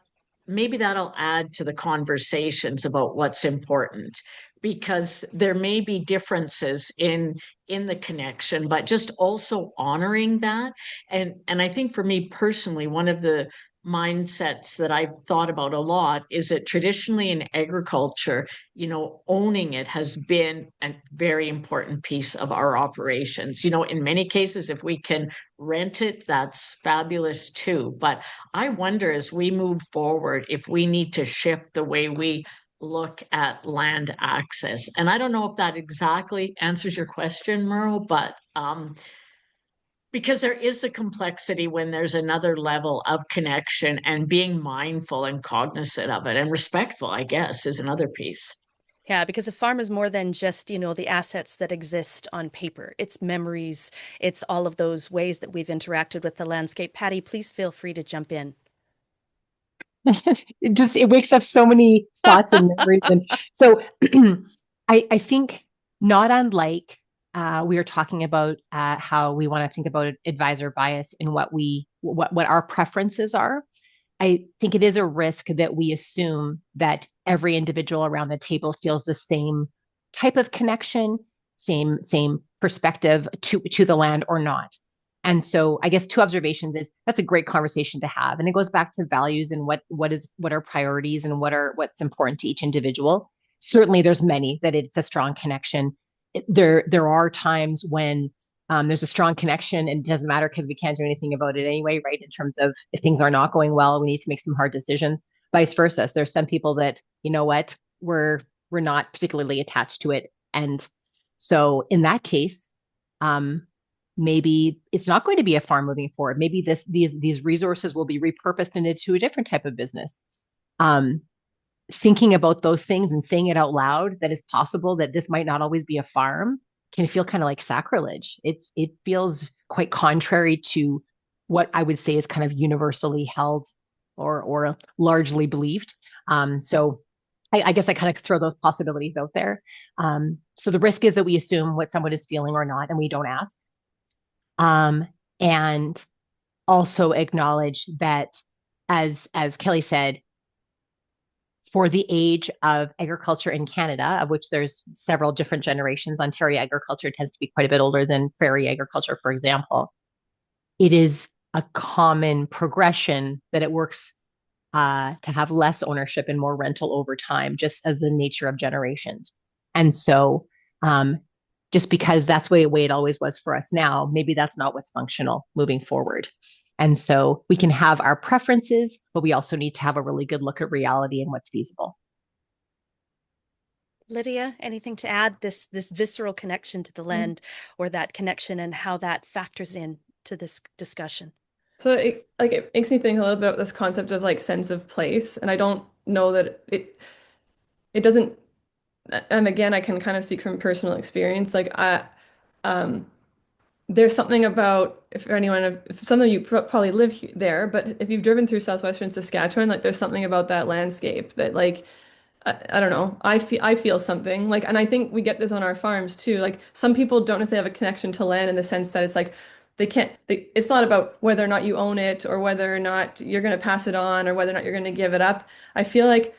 maybe that'll add to the conversations about what's important, because there may be differences in the connection, but just also honoring that. And I think for me personally, one of the mindsets that I've thought about a lot is that traditionally in agriculture, owning it has been a very important piece of our operations. In many cases, if we can rent it, that's fabulous too. But I wonder as we move forward if we need to shift the way we look at land access. And I don't know if that exactly answers your question, Merle, but because there is a complexity when there's another level of connection, and being mindful and cognizant of it and respectful, I guess, is another piece. Yeah, because a farm is more than just, the assets that exist on paper. It's memories. It's all of those ways that we've interacted with the landscape. Patti, please feel free to jump in. It wakes up so many thoughts and memories. And so I think not unlike we are talking about how we want to think about advisor bias and what our preferences are. I think it is a risk that we assume that every individual around the table feels the same type of connection, same perspective to the land or not. And so I guess two observations is that's a great conversation to have. And it goes back to values and what are priorities and what's important to each individual. Certainly there's many that it's a strong connection. There are times when there's a strong connection and it doesn't matter because we can't do anything about it anyway, right? In terms of if things are not going well, we need to make some hard decisions. Vice versa. So there's some people that, we're not particularly attached to it. And so in that case, maybe it's not going to be a farm moving forward. Maybe these resources will be repurposed into a different type of business. Thinking about those things and saying it out loud, that it's possible that this might not always be a farm, can feel kind of like sacrilege. It feels quite contrary to what I would say is kind of universally held or largely believed. So I guess I kind of throw those possibilities out there. So the risk is that we assume what someone is feeling or not, and we don't ask. And also acknowledge that, as Kelly said, for the age of agriculture in Canada, of which there's several different generations, Ontario agriculture tends to be quite a bit older than prairie agriculture, for example. It is a common progression that it works to have less ownership and more rental over time, just as the nature of generations. And so just because that's the way it always was for us now, maybe that's not what's functional moving forward. And so we can have our preferences, but we also need to have a really good look at reality and what's feasible. Lydia, anything to add? This visceral connection to the land, or that connection and how that factors in to this discussion? So it makes me think a little bit about this concept of like sense of place, and I don't know that it doesn't. And again, I can kind of speak from personal experience. Um, there's something about if some of you probably live there, but if you've driven through southwestern Saskatchewan, like there's something about that landscape that like I don't know. I feel something like, and I think we get this on our farms too. Like some people don't necessarily have a connection to land in the sense that it's like it's not about whether or not you own it or whether or not you're going to pass it on or whether or not you're going to give it up. I feel like,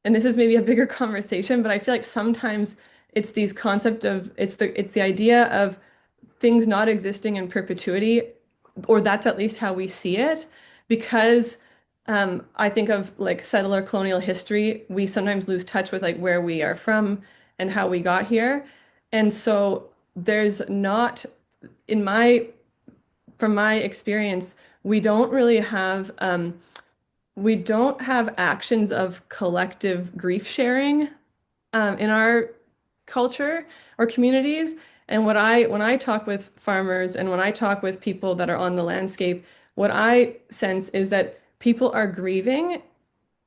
and this is maybe a bigger conversation, but I feel like sometimes it's these concept of it's the idea of things not existing in perpetuity, or that's at least how we see it, because I think of like settler colonial history, we sometimes lose touch with like where we are from and how we got here. And so there's not, in my, from my experience, we don't really have, we don't have actions of collective grief sharing in our culture or communities. And when I talk with farmers and when I talk with people that are on the landscape, what I sense is that people are grieving.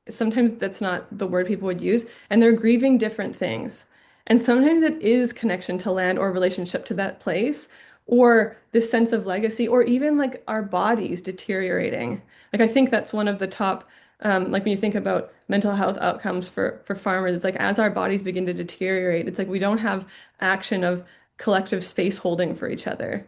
Sometimes that's not the word people would use, and they're grieving different things. And sometimes it is connection to land or relationship to that place, or this sense of legacy, or even like our bodies deteriorating. Like I think that's one of the top, like when you think about mental health outcomes for farmers, it's like as our bodies begin to deteriorate, it's like we don't have action of collective space holding for each other.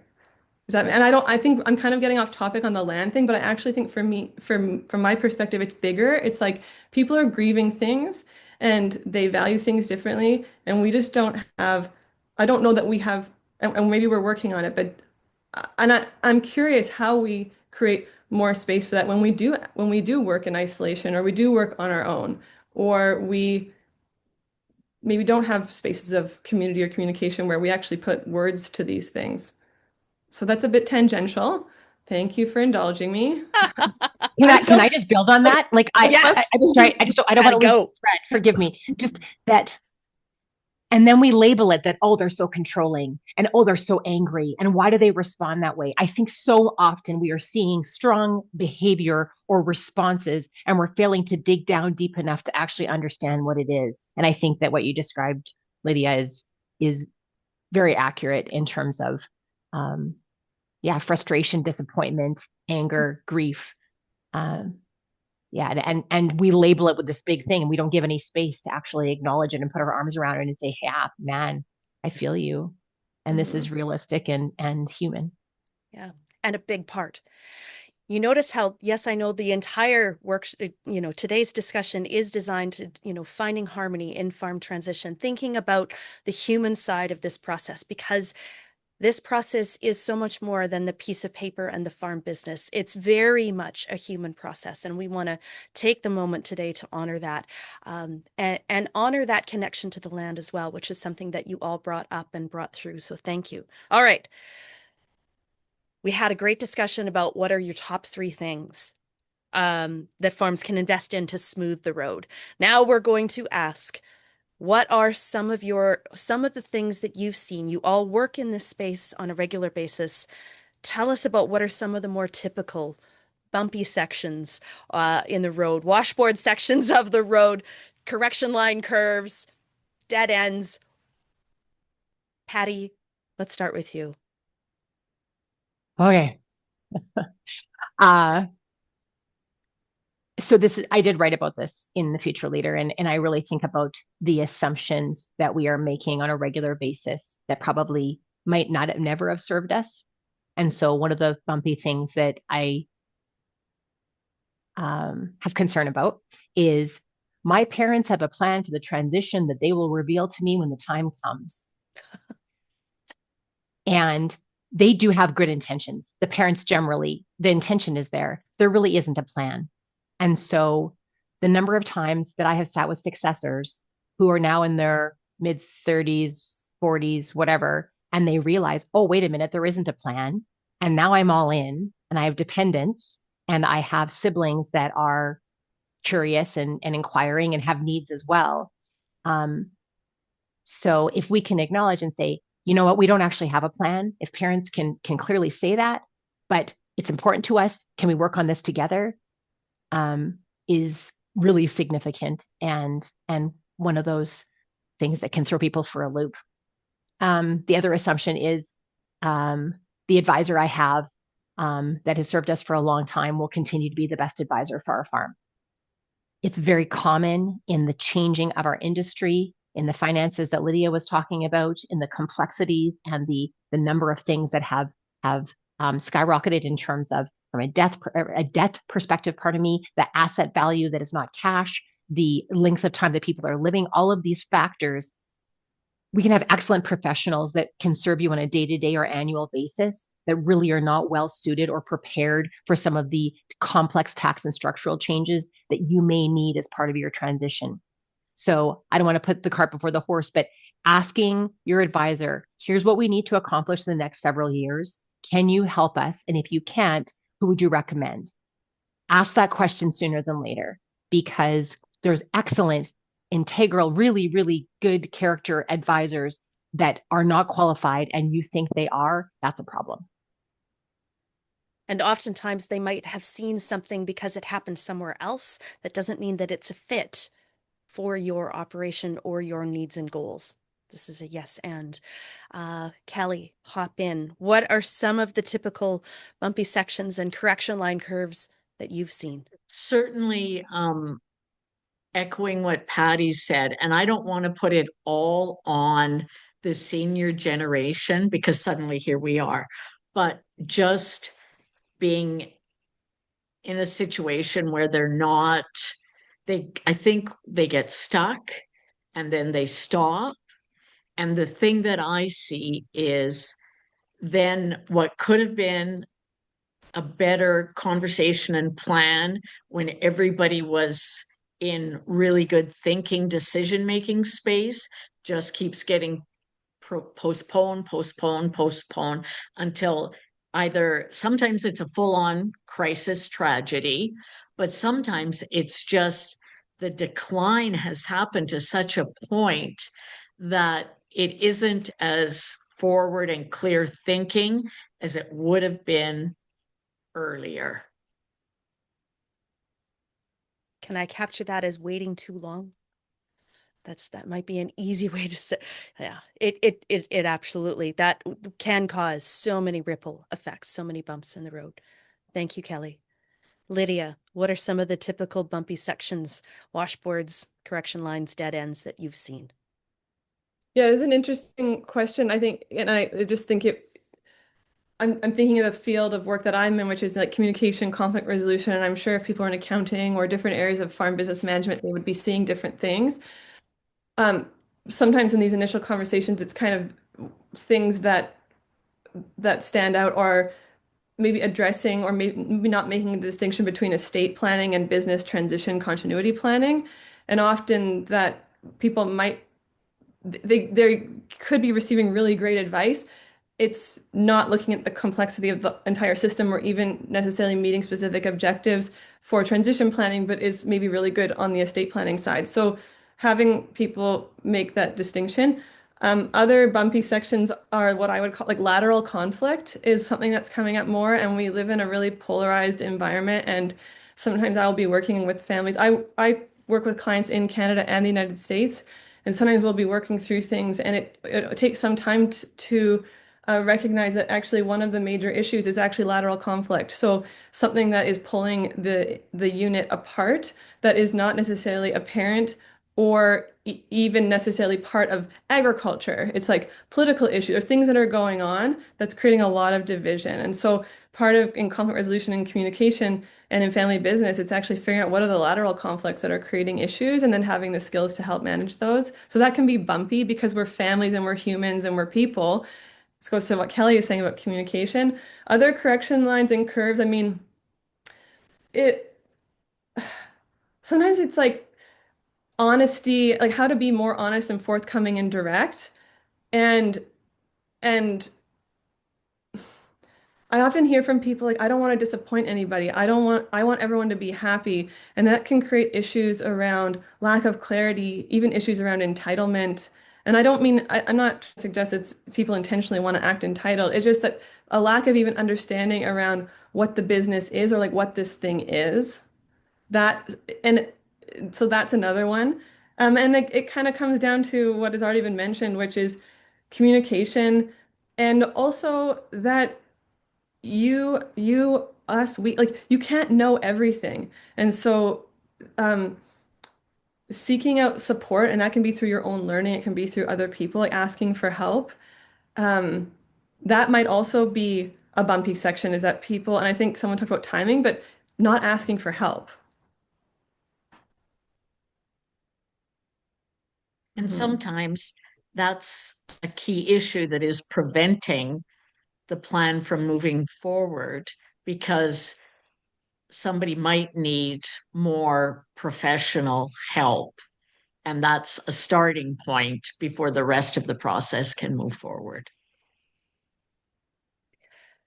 And I think I'm kind of getting off topic on the land thing, but I actually think for me, from my perspective, it's bigger. It's like people are grieving things and they value things differently. And we just don't have, I don't know that we have, and maybe we're working on it, but, I'm curious how we create more space for that when we do work in isolation or we do work on our own, or we maybe don't have spaces of community or communication where we actually put words to these things. So that's a bit tangential. Thank you for indulging me. Can I just build on that? Like Yes. I don't want to lose Go. the thread. Forgive me. Just that. And then we label it that, oh, they're so controlling and oh, they're so angry. And why do they respond that way? I think so often we are seeing strong behavior or responses and we're failing to dig down deep enough to actually understand what it is. And I think that what you described, Lydia, is very accurate in terms of frustration, disappointment, anger, grief. And we label it with this big thing and we don't give any space to actually acknowledge it and put our arms around it and say, hey, man, I feel you. And this is realistic and human. Yeah. And a big part. You notice how, yes, I know the entire work, today's discussion is designed to, finding harmony in farm transition, thinking about the human side of this process, because this process is so much more than the piece of paper and the farm business. It's very much a human process. And we want to take the moment today to honor that and honor that connection to the land as well, which is something that you all brought up and brought through. So thank you. All right. We had a great discussion about what are your top 3 things that farms can invest in to smooth the road. Now we're going to ask, what are some of the things that you've seen? You all work in this space on a regular basis. Tell us about what are some of the more typical bumpy sections in the road, washboard sections of the road, correction line curves, dead ends. Patti, let's start with you. Okay. So I did write about this in the Future Leader, and I really think about the assumptions that we are making on a regular basis that probably might not have never have served us. And so one of the bumpy things that I have concern about is my parents have a plan for the transition that they will reveal to me when the time comes. And they do have good intentions. The parents generally, the intention is there. There really isn't a plan. And so the number of times that I have sat with successors who are now in their mid 30s, 40s, whatever, and they realize, oh, wait a minute, there isn't a plan. And now I'm all in and I have dependents and I have siblings that are curious and inquiring and have needs as well. Um, so if we can acknowledge and say, you know what, we don't actually have a plan. If parents can clearly say that, but it's important to us. Can we work on this together? Is really significant and one of those things that can throw people for a loop. The other assumption is the advisor I have that has served us for a long time will continue to be the best advisor for our farm. It's very common in the changing of our industry, in the finances that Lydia was talking about, in the complexities and the number of things that have skyrocketed in terms of from a debt perspective, pardon me, the asset value that is not cash, the length of time that people are living, all of these factors. We can have excellent professionals that can serve you on a day-to-day or annual basis that really are not well suited or prepared for some of the complex tax and structural changes that you may need as part of your transition. So I don't want to put the cart before the horse, but asking your advisor, here's what we need to accomplish in the next several years. Can you help us? And if you can't, who would you recommend? Ask that question sooner than later, because there's excellent, integral, really, really good character advisors that are not qualified and you think they are. That's a problem. And oftentimes they might have seen something because it happened somewhere else. That doesn't mean that it's a fit for your operation or your needs and goals. This is a yes and. Kelly, hop in. What are some of the typical bumpy sections and correction line curves that you've seen? Certainly, echoing what Patti said, and I don't want to put it all on the senior generation because suddenly here we are, but just being in a situation where I think they get stuck and then they stop. And the thing that I see is then what could have been a better conversation and plan when everybody was in really good thinking, decision-making space just keeps getting postponed until either sometimes it's a full-on crisis tragedy, but sometimes it's just the decline has happened to such a point that it isn't as forward and clear thinking as it would have been earlier. Can I capture that as waiting too long? That might be an easy way to say. Yeah, it absolutely, that can cause so many ripple effects, so many bumps in the road. Thank you, Kelly. Lydia, what are some of the typical bumpy sections, washboards, correction lines, dead ends that you've seen? Yeah, it's an interesting question, I think, and I just think I'm thinking of the field of work that I'm in, which is like communication, conflict resolution, and I'm sure if people are in accounting or different areas of farm business management, they would be seeing different things. Sometimes in these initial conversations, it's kind of things that stand out or maybe addressing or maybe not making a distinction between estate planning and business transition continuity planning. And often that people might they could be receiving really great advice. It's not looking at the complexity of the entire system or even necessarily meeting specific objectives for transition planning, but is maybe really good on the estate planning side. So having people make that distinction. Other bumpy sections are what I would call like lateral conflict is something that's coming up more, and we live in a really polarized environment. And sometimes I'll be working with families. I work with clients in Canada and the United States, and sometimes we'll be working through things, and it takes some time to recognize that actually one of the major issues is actually lateral conflict. So something that is pulling the unit apart that is not necessarily apparent or even necessarily part of agriculture. It's like political issues or things that are going on that's creating a lot of division. And so part of in conflict resolution and communication and in family business, it's actually figuring out what are the lateral conflicts that are creating issues and then having the skills to help manage those. So that can be bumpy because we're families and we're humans and we're people. This goes to what Kelly is saying about communication. Other correction lines and curves, I mean, it sometimes it's like honesty, like how to be more honest and forthcoming and direct. And and I often hear from people like, I don't want to disappoint anybody. I want everyone to be happy. And that can create issues around lack of clarity, even issues around entitlement. And I don't mean, I'm not suggest it's people intentionally want to act entitled. It's just that a lack of even understanding around what the business is or like what this thing is. That, and so that's another one. And it kind of comes down to what has already been mentioned, which is communication and also that us, we like you can't know everything. And so um seeking out support, and that can be through your own learning, it can be through other people, like asking for help. Um that might also be a bumpy section is that people, and I think someone talked about timing, but not asking for help. And Mhm. sometimes that's a key issue that is preventing the plan from moving forward because somebody might need more professional help. And that's a starting point before the rest of the process can move forward.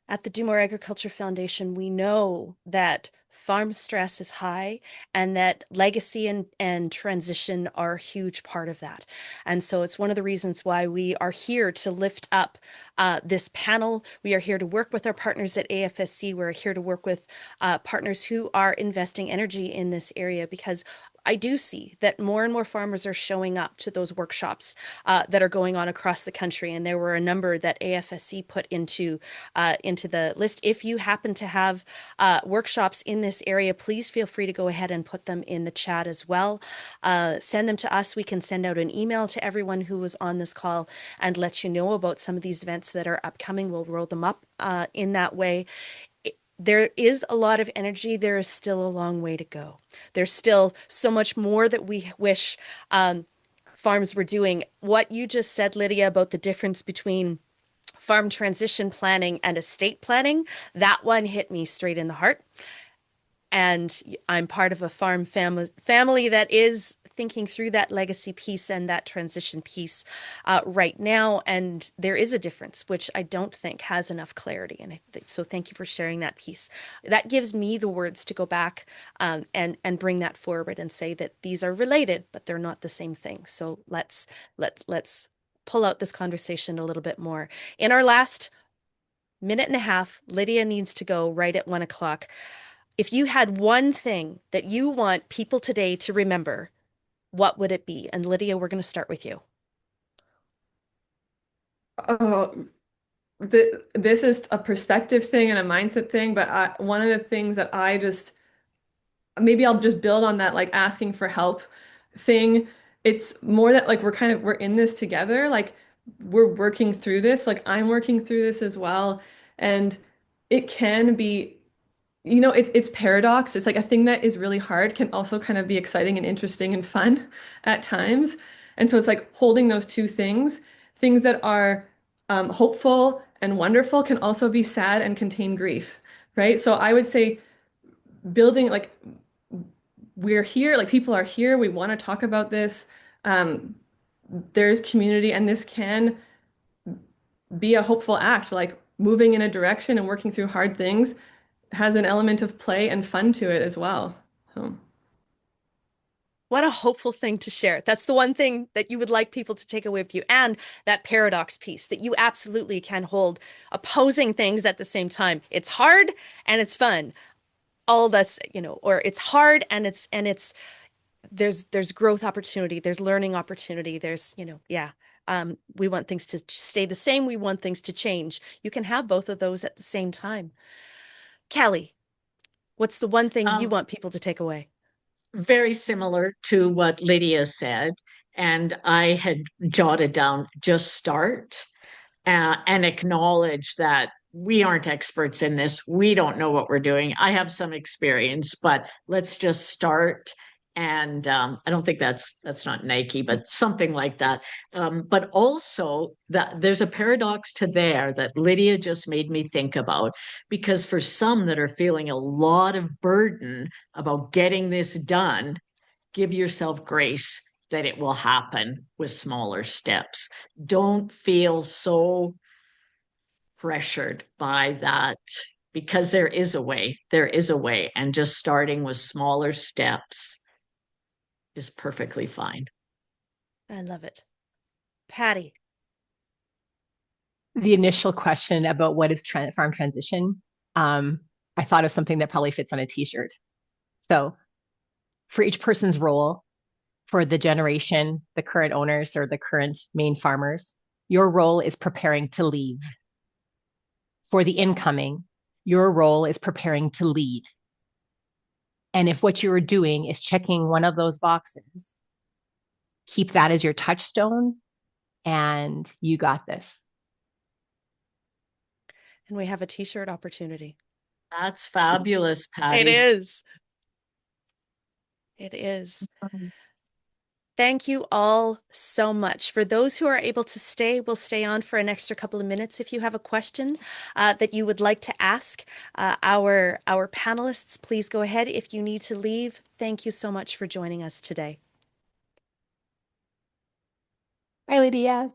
At the Do More Agriculture Foundation, we know that farm stress is high and that legacy and transition are a huge part of that. And so it's one of the reasons why we are here to lift up this panel. We are here to work with our partners at AFSC. We're here to work with partners who are investing energy in this area because I do see that more and more farmers are showing up to those workshops that are going on across the country. And there were a number that AFSC put into the list. If you happen to have workshops in this area, please feel free to go ahead and put them in the chat as well. Send them to us. We can send out an email to everyone who was on this call and let you know about some of these events that are upcoming. We'll roll them up in that way. There is a lot of energy. There is still a long way to go. There's still so much more that we wish farms were doing. What you just said, Lydia, about the difference between farm transition planning and estate planning, that one hit me straight in the heart. And I'm part of a farm family that is thinking through that legacy piece and that transition piece right now. And there is a difference, which I don't think has enough clarity. And so thank you for sharing that piece. That gives me the words to go back and bring that forward and say that these are related, but they're not the same thing. So let's pull out this conversation a little bit more. In our last minute and a half, Lydia needs to go right at 1 o'clock. If you had one thing that you want people today to remember, what would it be? And Lydia, we're going to start with you. Oh, this is a perspective thing and a mindset thing, but one of the things that I just maybe I'll just build on that like asking for help thing. It's more that like we're in this together, like we're working through this, like I'm working through this as well. And it can be, it's paradox. It's like a thing that is really hard can also kind of be exciting and interesting and fun at times. And so it's like holding those two things, things that are hopeful and wonderful can also be sad and contain grief, right? So I would say building like we're here, like people are here, we want to talk about this. Um, there's community, and this can be a hopeful act, like moving in a direction and working through hard things has an element of play and fun to it as well. So. What a hopeful thing to share. That's the one thing that you would like people to take away with you. And that paradox piece that you absolutely can hold opposing things at the same time. It's hard and it's fun. All that's, or it's hard and there's growth opportunity, there's learning opportunity, there's, yeah. We want things to stay the same. We want things to change. You can have both of those at the same time. Kelly, what's the one thing you Um, want people to take away? Very similar to what Lydia said. And I had jotted down just start and acknowledge that we aren't experts in this. We don't know what we're doing. I have some experience, but let's just start. And I don't think that's not Nike, but something like that. But also that there's a paradox to there that Lydia just made me think about, because for some that are feeling a lot of burden about getting this done, give yourself grace that it will happen with smaller steps. Don't feel so pressured by that because there is a way. There is a way. And just starting with smaller steps is perfectly fine. I love it. Patti. The initial question about what is farm transition, I thought of something that probably fits on a t-shirt. So for each person's role, for the generation, the current owners or the current main farmers, your role is preparing to leave. For the incoming, your role is preparing to lead. And if what you are doing is checking one of those boxes, keep that as your touchstone, and you got this. And we have a t-shirt opportunity. That's fabulous, Patti. It is. It is. Thank you all so much. For those who are able to stay, we'll stay on for an extra couple of minutes. If you have a question that you would like to ask our panelists, please go ahead. If you need to leave, thank you so much for joining us today. Bye, Lydia.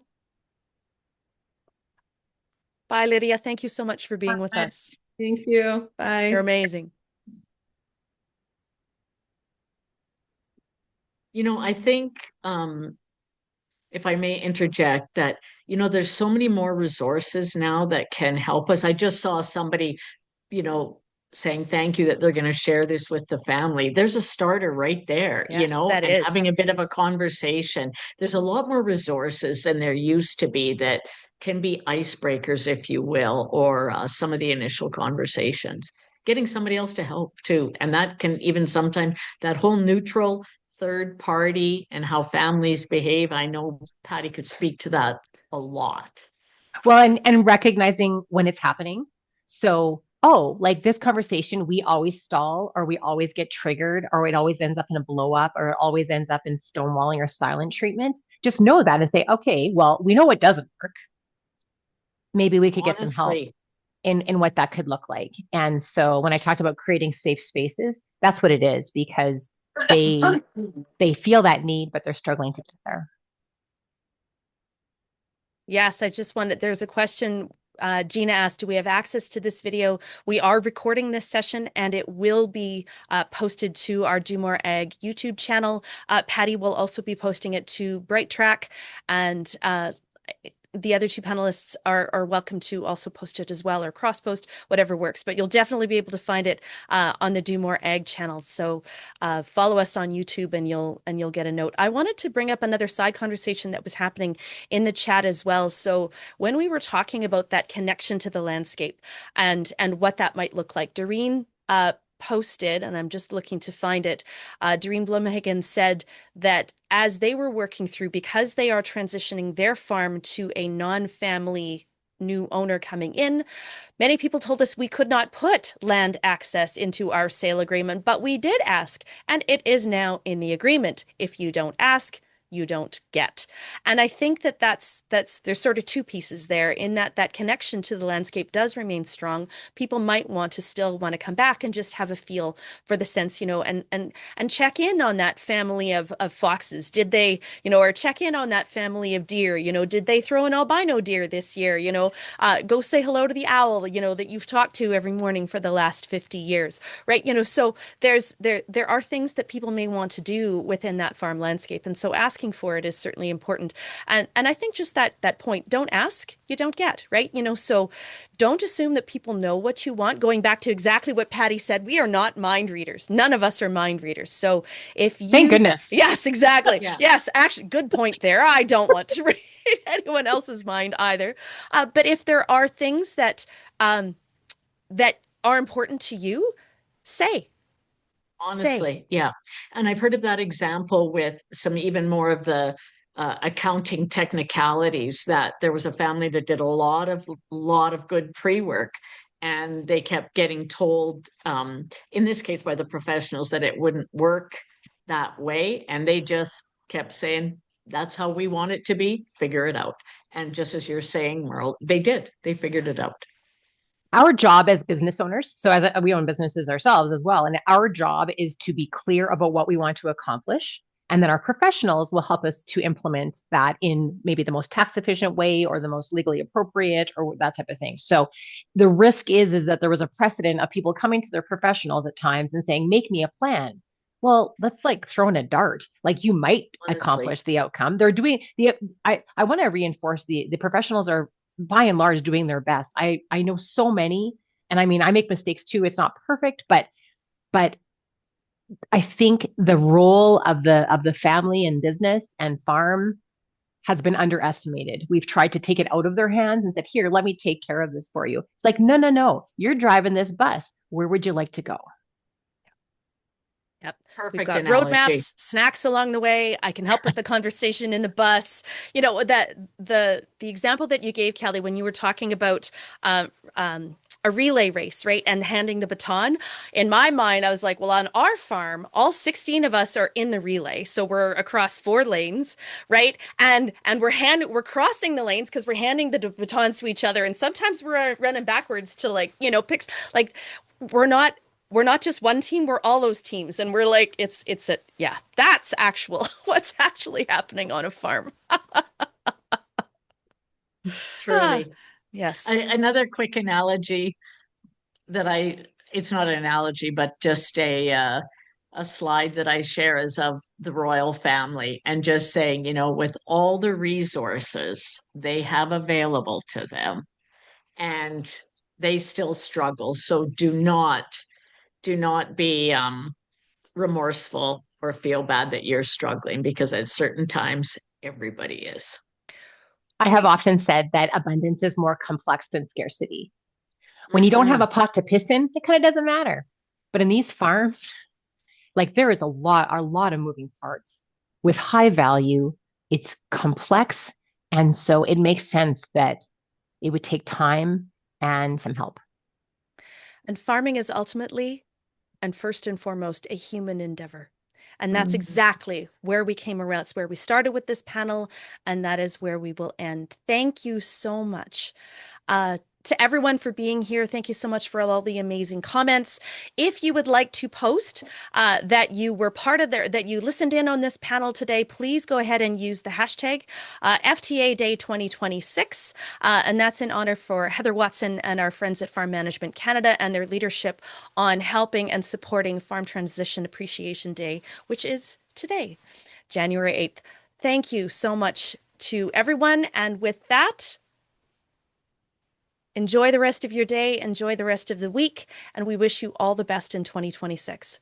Bye, Lydia. Thank you so much for being with us. Thank you. Bye. You're amazing. I think if I may interject that, there's so many more resources now that can help us. I just saw somebody, saying thank you that they're going to share this with the family. There's a starter right there, Yes, that and is. having a bit of a conversation. There's a lot more resources than there used to be that can be icebreakers, if you will, or some of the initial conversations. Getting somebody else to help too. And that can even sometimes, that whole neutral third party and how families behave. I know Patti could speak to that a lot. Well, and recognizing when it's happening. So, like this conversation, we always stall or we always get triggered or it always ends up in a blow up or it always ends up in stonewalling or silent treatment. Just know that and say, okay, well, we know what doesn't work. Maybe we could get some help in what that could look like. And so when I talked about creating safe spaces, that's what it is, because they feel that need, but they're struggling to get there. Yes, I just wanted, there's a question. Gina asked, do we have access to this video? We are recording this session and it will be posted to our Do More Ag YouTube channel. Patti will also be posting it to Bright Track, and the other two panelists are welcome to also post it as well, or cross post, whatever works, but you'll definitely be able to find it on the Do More Ag channel. So follow us on YouTube and you'll get a note. I wanted to bring up another side conversation that was happening in the chat as well. So when we were talking about that connection to the landscape and what that might look like, Doreen posted, and I'm just looking to find it, Doreen Blumhagen said that as they were working through, because they are transitioning their farm to a non-family new owner coming in, many people told us we could not put land access into our sale agreement, but we did ask, and it is now in the agreement. If you don't ask, you don't get. And I think that that's there's sort of two pieces there, in that connection to the landscape does remain strong. People might still want to come back and just have a feel for the sense, and check in on that family of foxes. Did they, or check in on that family of deer, did they throw an albino deer this year? Go say hello to the owl, that you've talked to every morning for the last 50 years, right? So there are things that people may want to do within that farm landscape. And so asking for it is certainly important. And I think just that point, don't ask, you don't get, right? So don't assume that people know what you want. Going back to exactly what Patti said, we are not mind readers. None of us are mind readers. So if you... Thank goodness. Yes, exactly. Yeah. Yes, actually, good point there. I don't want to read anyone else's mind either. But if there are things that that are important to you, say. Honestly, yeah. And I've heard of that example with some even more of the accounting technicalities, that there was a family that did a lot of good pre-work, and they kept getting told, in this case by the professionals, that it wouldn't work that way. And they just kept saying, that's how we want it to be, figure it out. And just as you're saying, Merle, they figured it out. Our job as business owners, so we own businesses ourselves as well, and our job is to be clear about what we want to accomplish And then our professionals will help us to implement that in maybe the most tax efficient way or the most legally appropriate or that type of thing. So the risk is that there was a precedent of people coming to their professionals at times and saying, make me a plan. Well, that's like throwing a dart. Like you might accomplish the outcome. They're doing I want to reinforce the professionals are by and large doing their best. I know so many, and I mean I make mistakes too. It's not perfect, but I think the role of the family and business and farm has been underestimated. We've tried to take it out of their hands and said, "Here, let me take care of this for you." It's like, no, no, no. You're driving this bus. Where would you like to go? Yep. Perfect We've got analogy. roadmaps, snacks along the way. I can help with the conversation in the bus. You know, that the example that you gave, Kelly, when you were talking about a relay race, right? And handing the baton. In my mind, I was like, well, on our farm, all 16 of us are in the relay. So we're across 4 lanes, right? And we're crossing the lanes because we're handing the batons to each other. And sometimes we're running backwards to like, you know, picks like we're not just one team, we're all those teams. And we're like, yeah, that's actual what's actually happening on a farm. Truly. Yes. Another quick analogy it's not an analogy, but just a slide that I share is of the royal family and just saying, you know, with all the resources they have available to them and they still struggle. So do not be remorseful or feel bad that you're struggling because at certain times everybody is. I have often said that abundance is more complex than scarcity. When you don't have a pot to piss in, it kind of doesn't matter. But in these farms, like there is a lot of moving parts with high value. It's complex. And so it makes sense that it would take time and some help. And farming is ultimately and first and foremost a human endeavor. And that's exactly where we came around. It's where we started with this panel, and that is where we will end. Thank you so much. To everyone for being here. Thank you so much for all the amazing comments. If you would like to post that you were part of that you listened in on this panel today, please go ahead and use the hashtag FTA Day 2026. And that's in honor for Heather Watson and our friends at Farm Management Canada and their leadership on helping and supporting Farm Transition Appreciation Day, which is today, January 8th. Thank you so much to everyone. And with that, enjoy the rest of your day, enjoy the rest of the week, and we wish you all the best in 2026.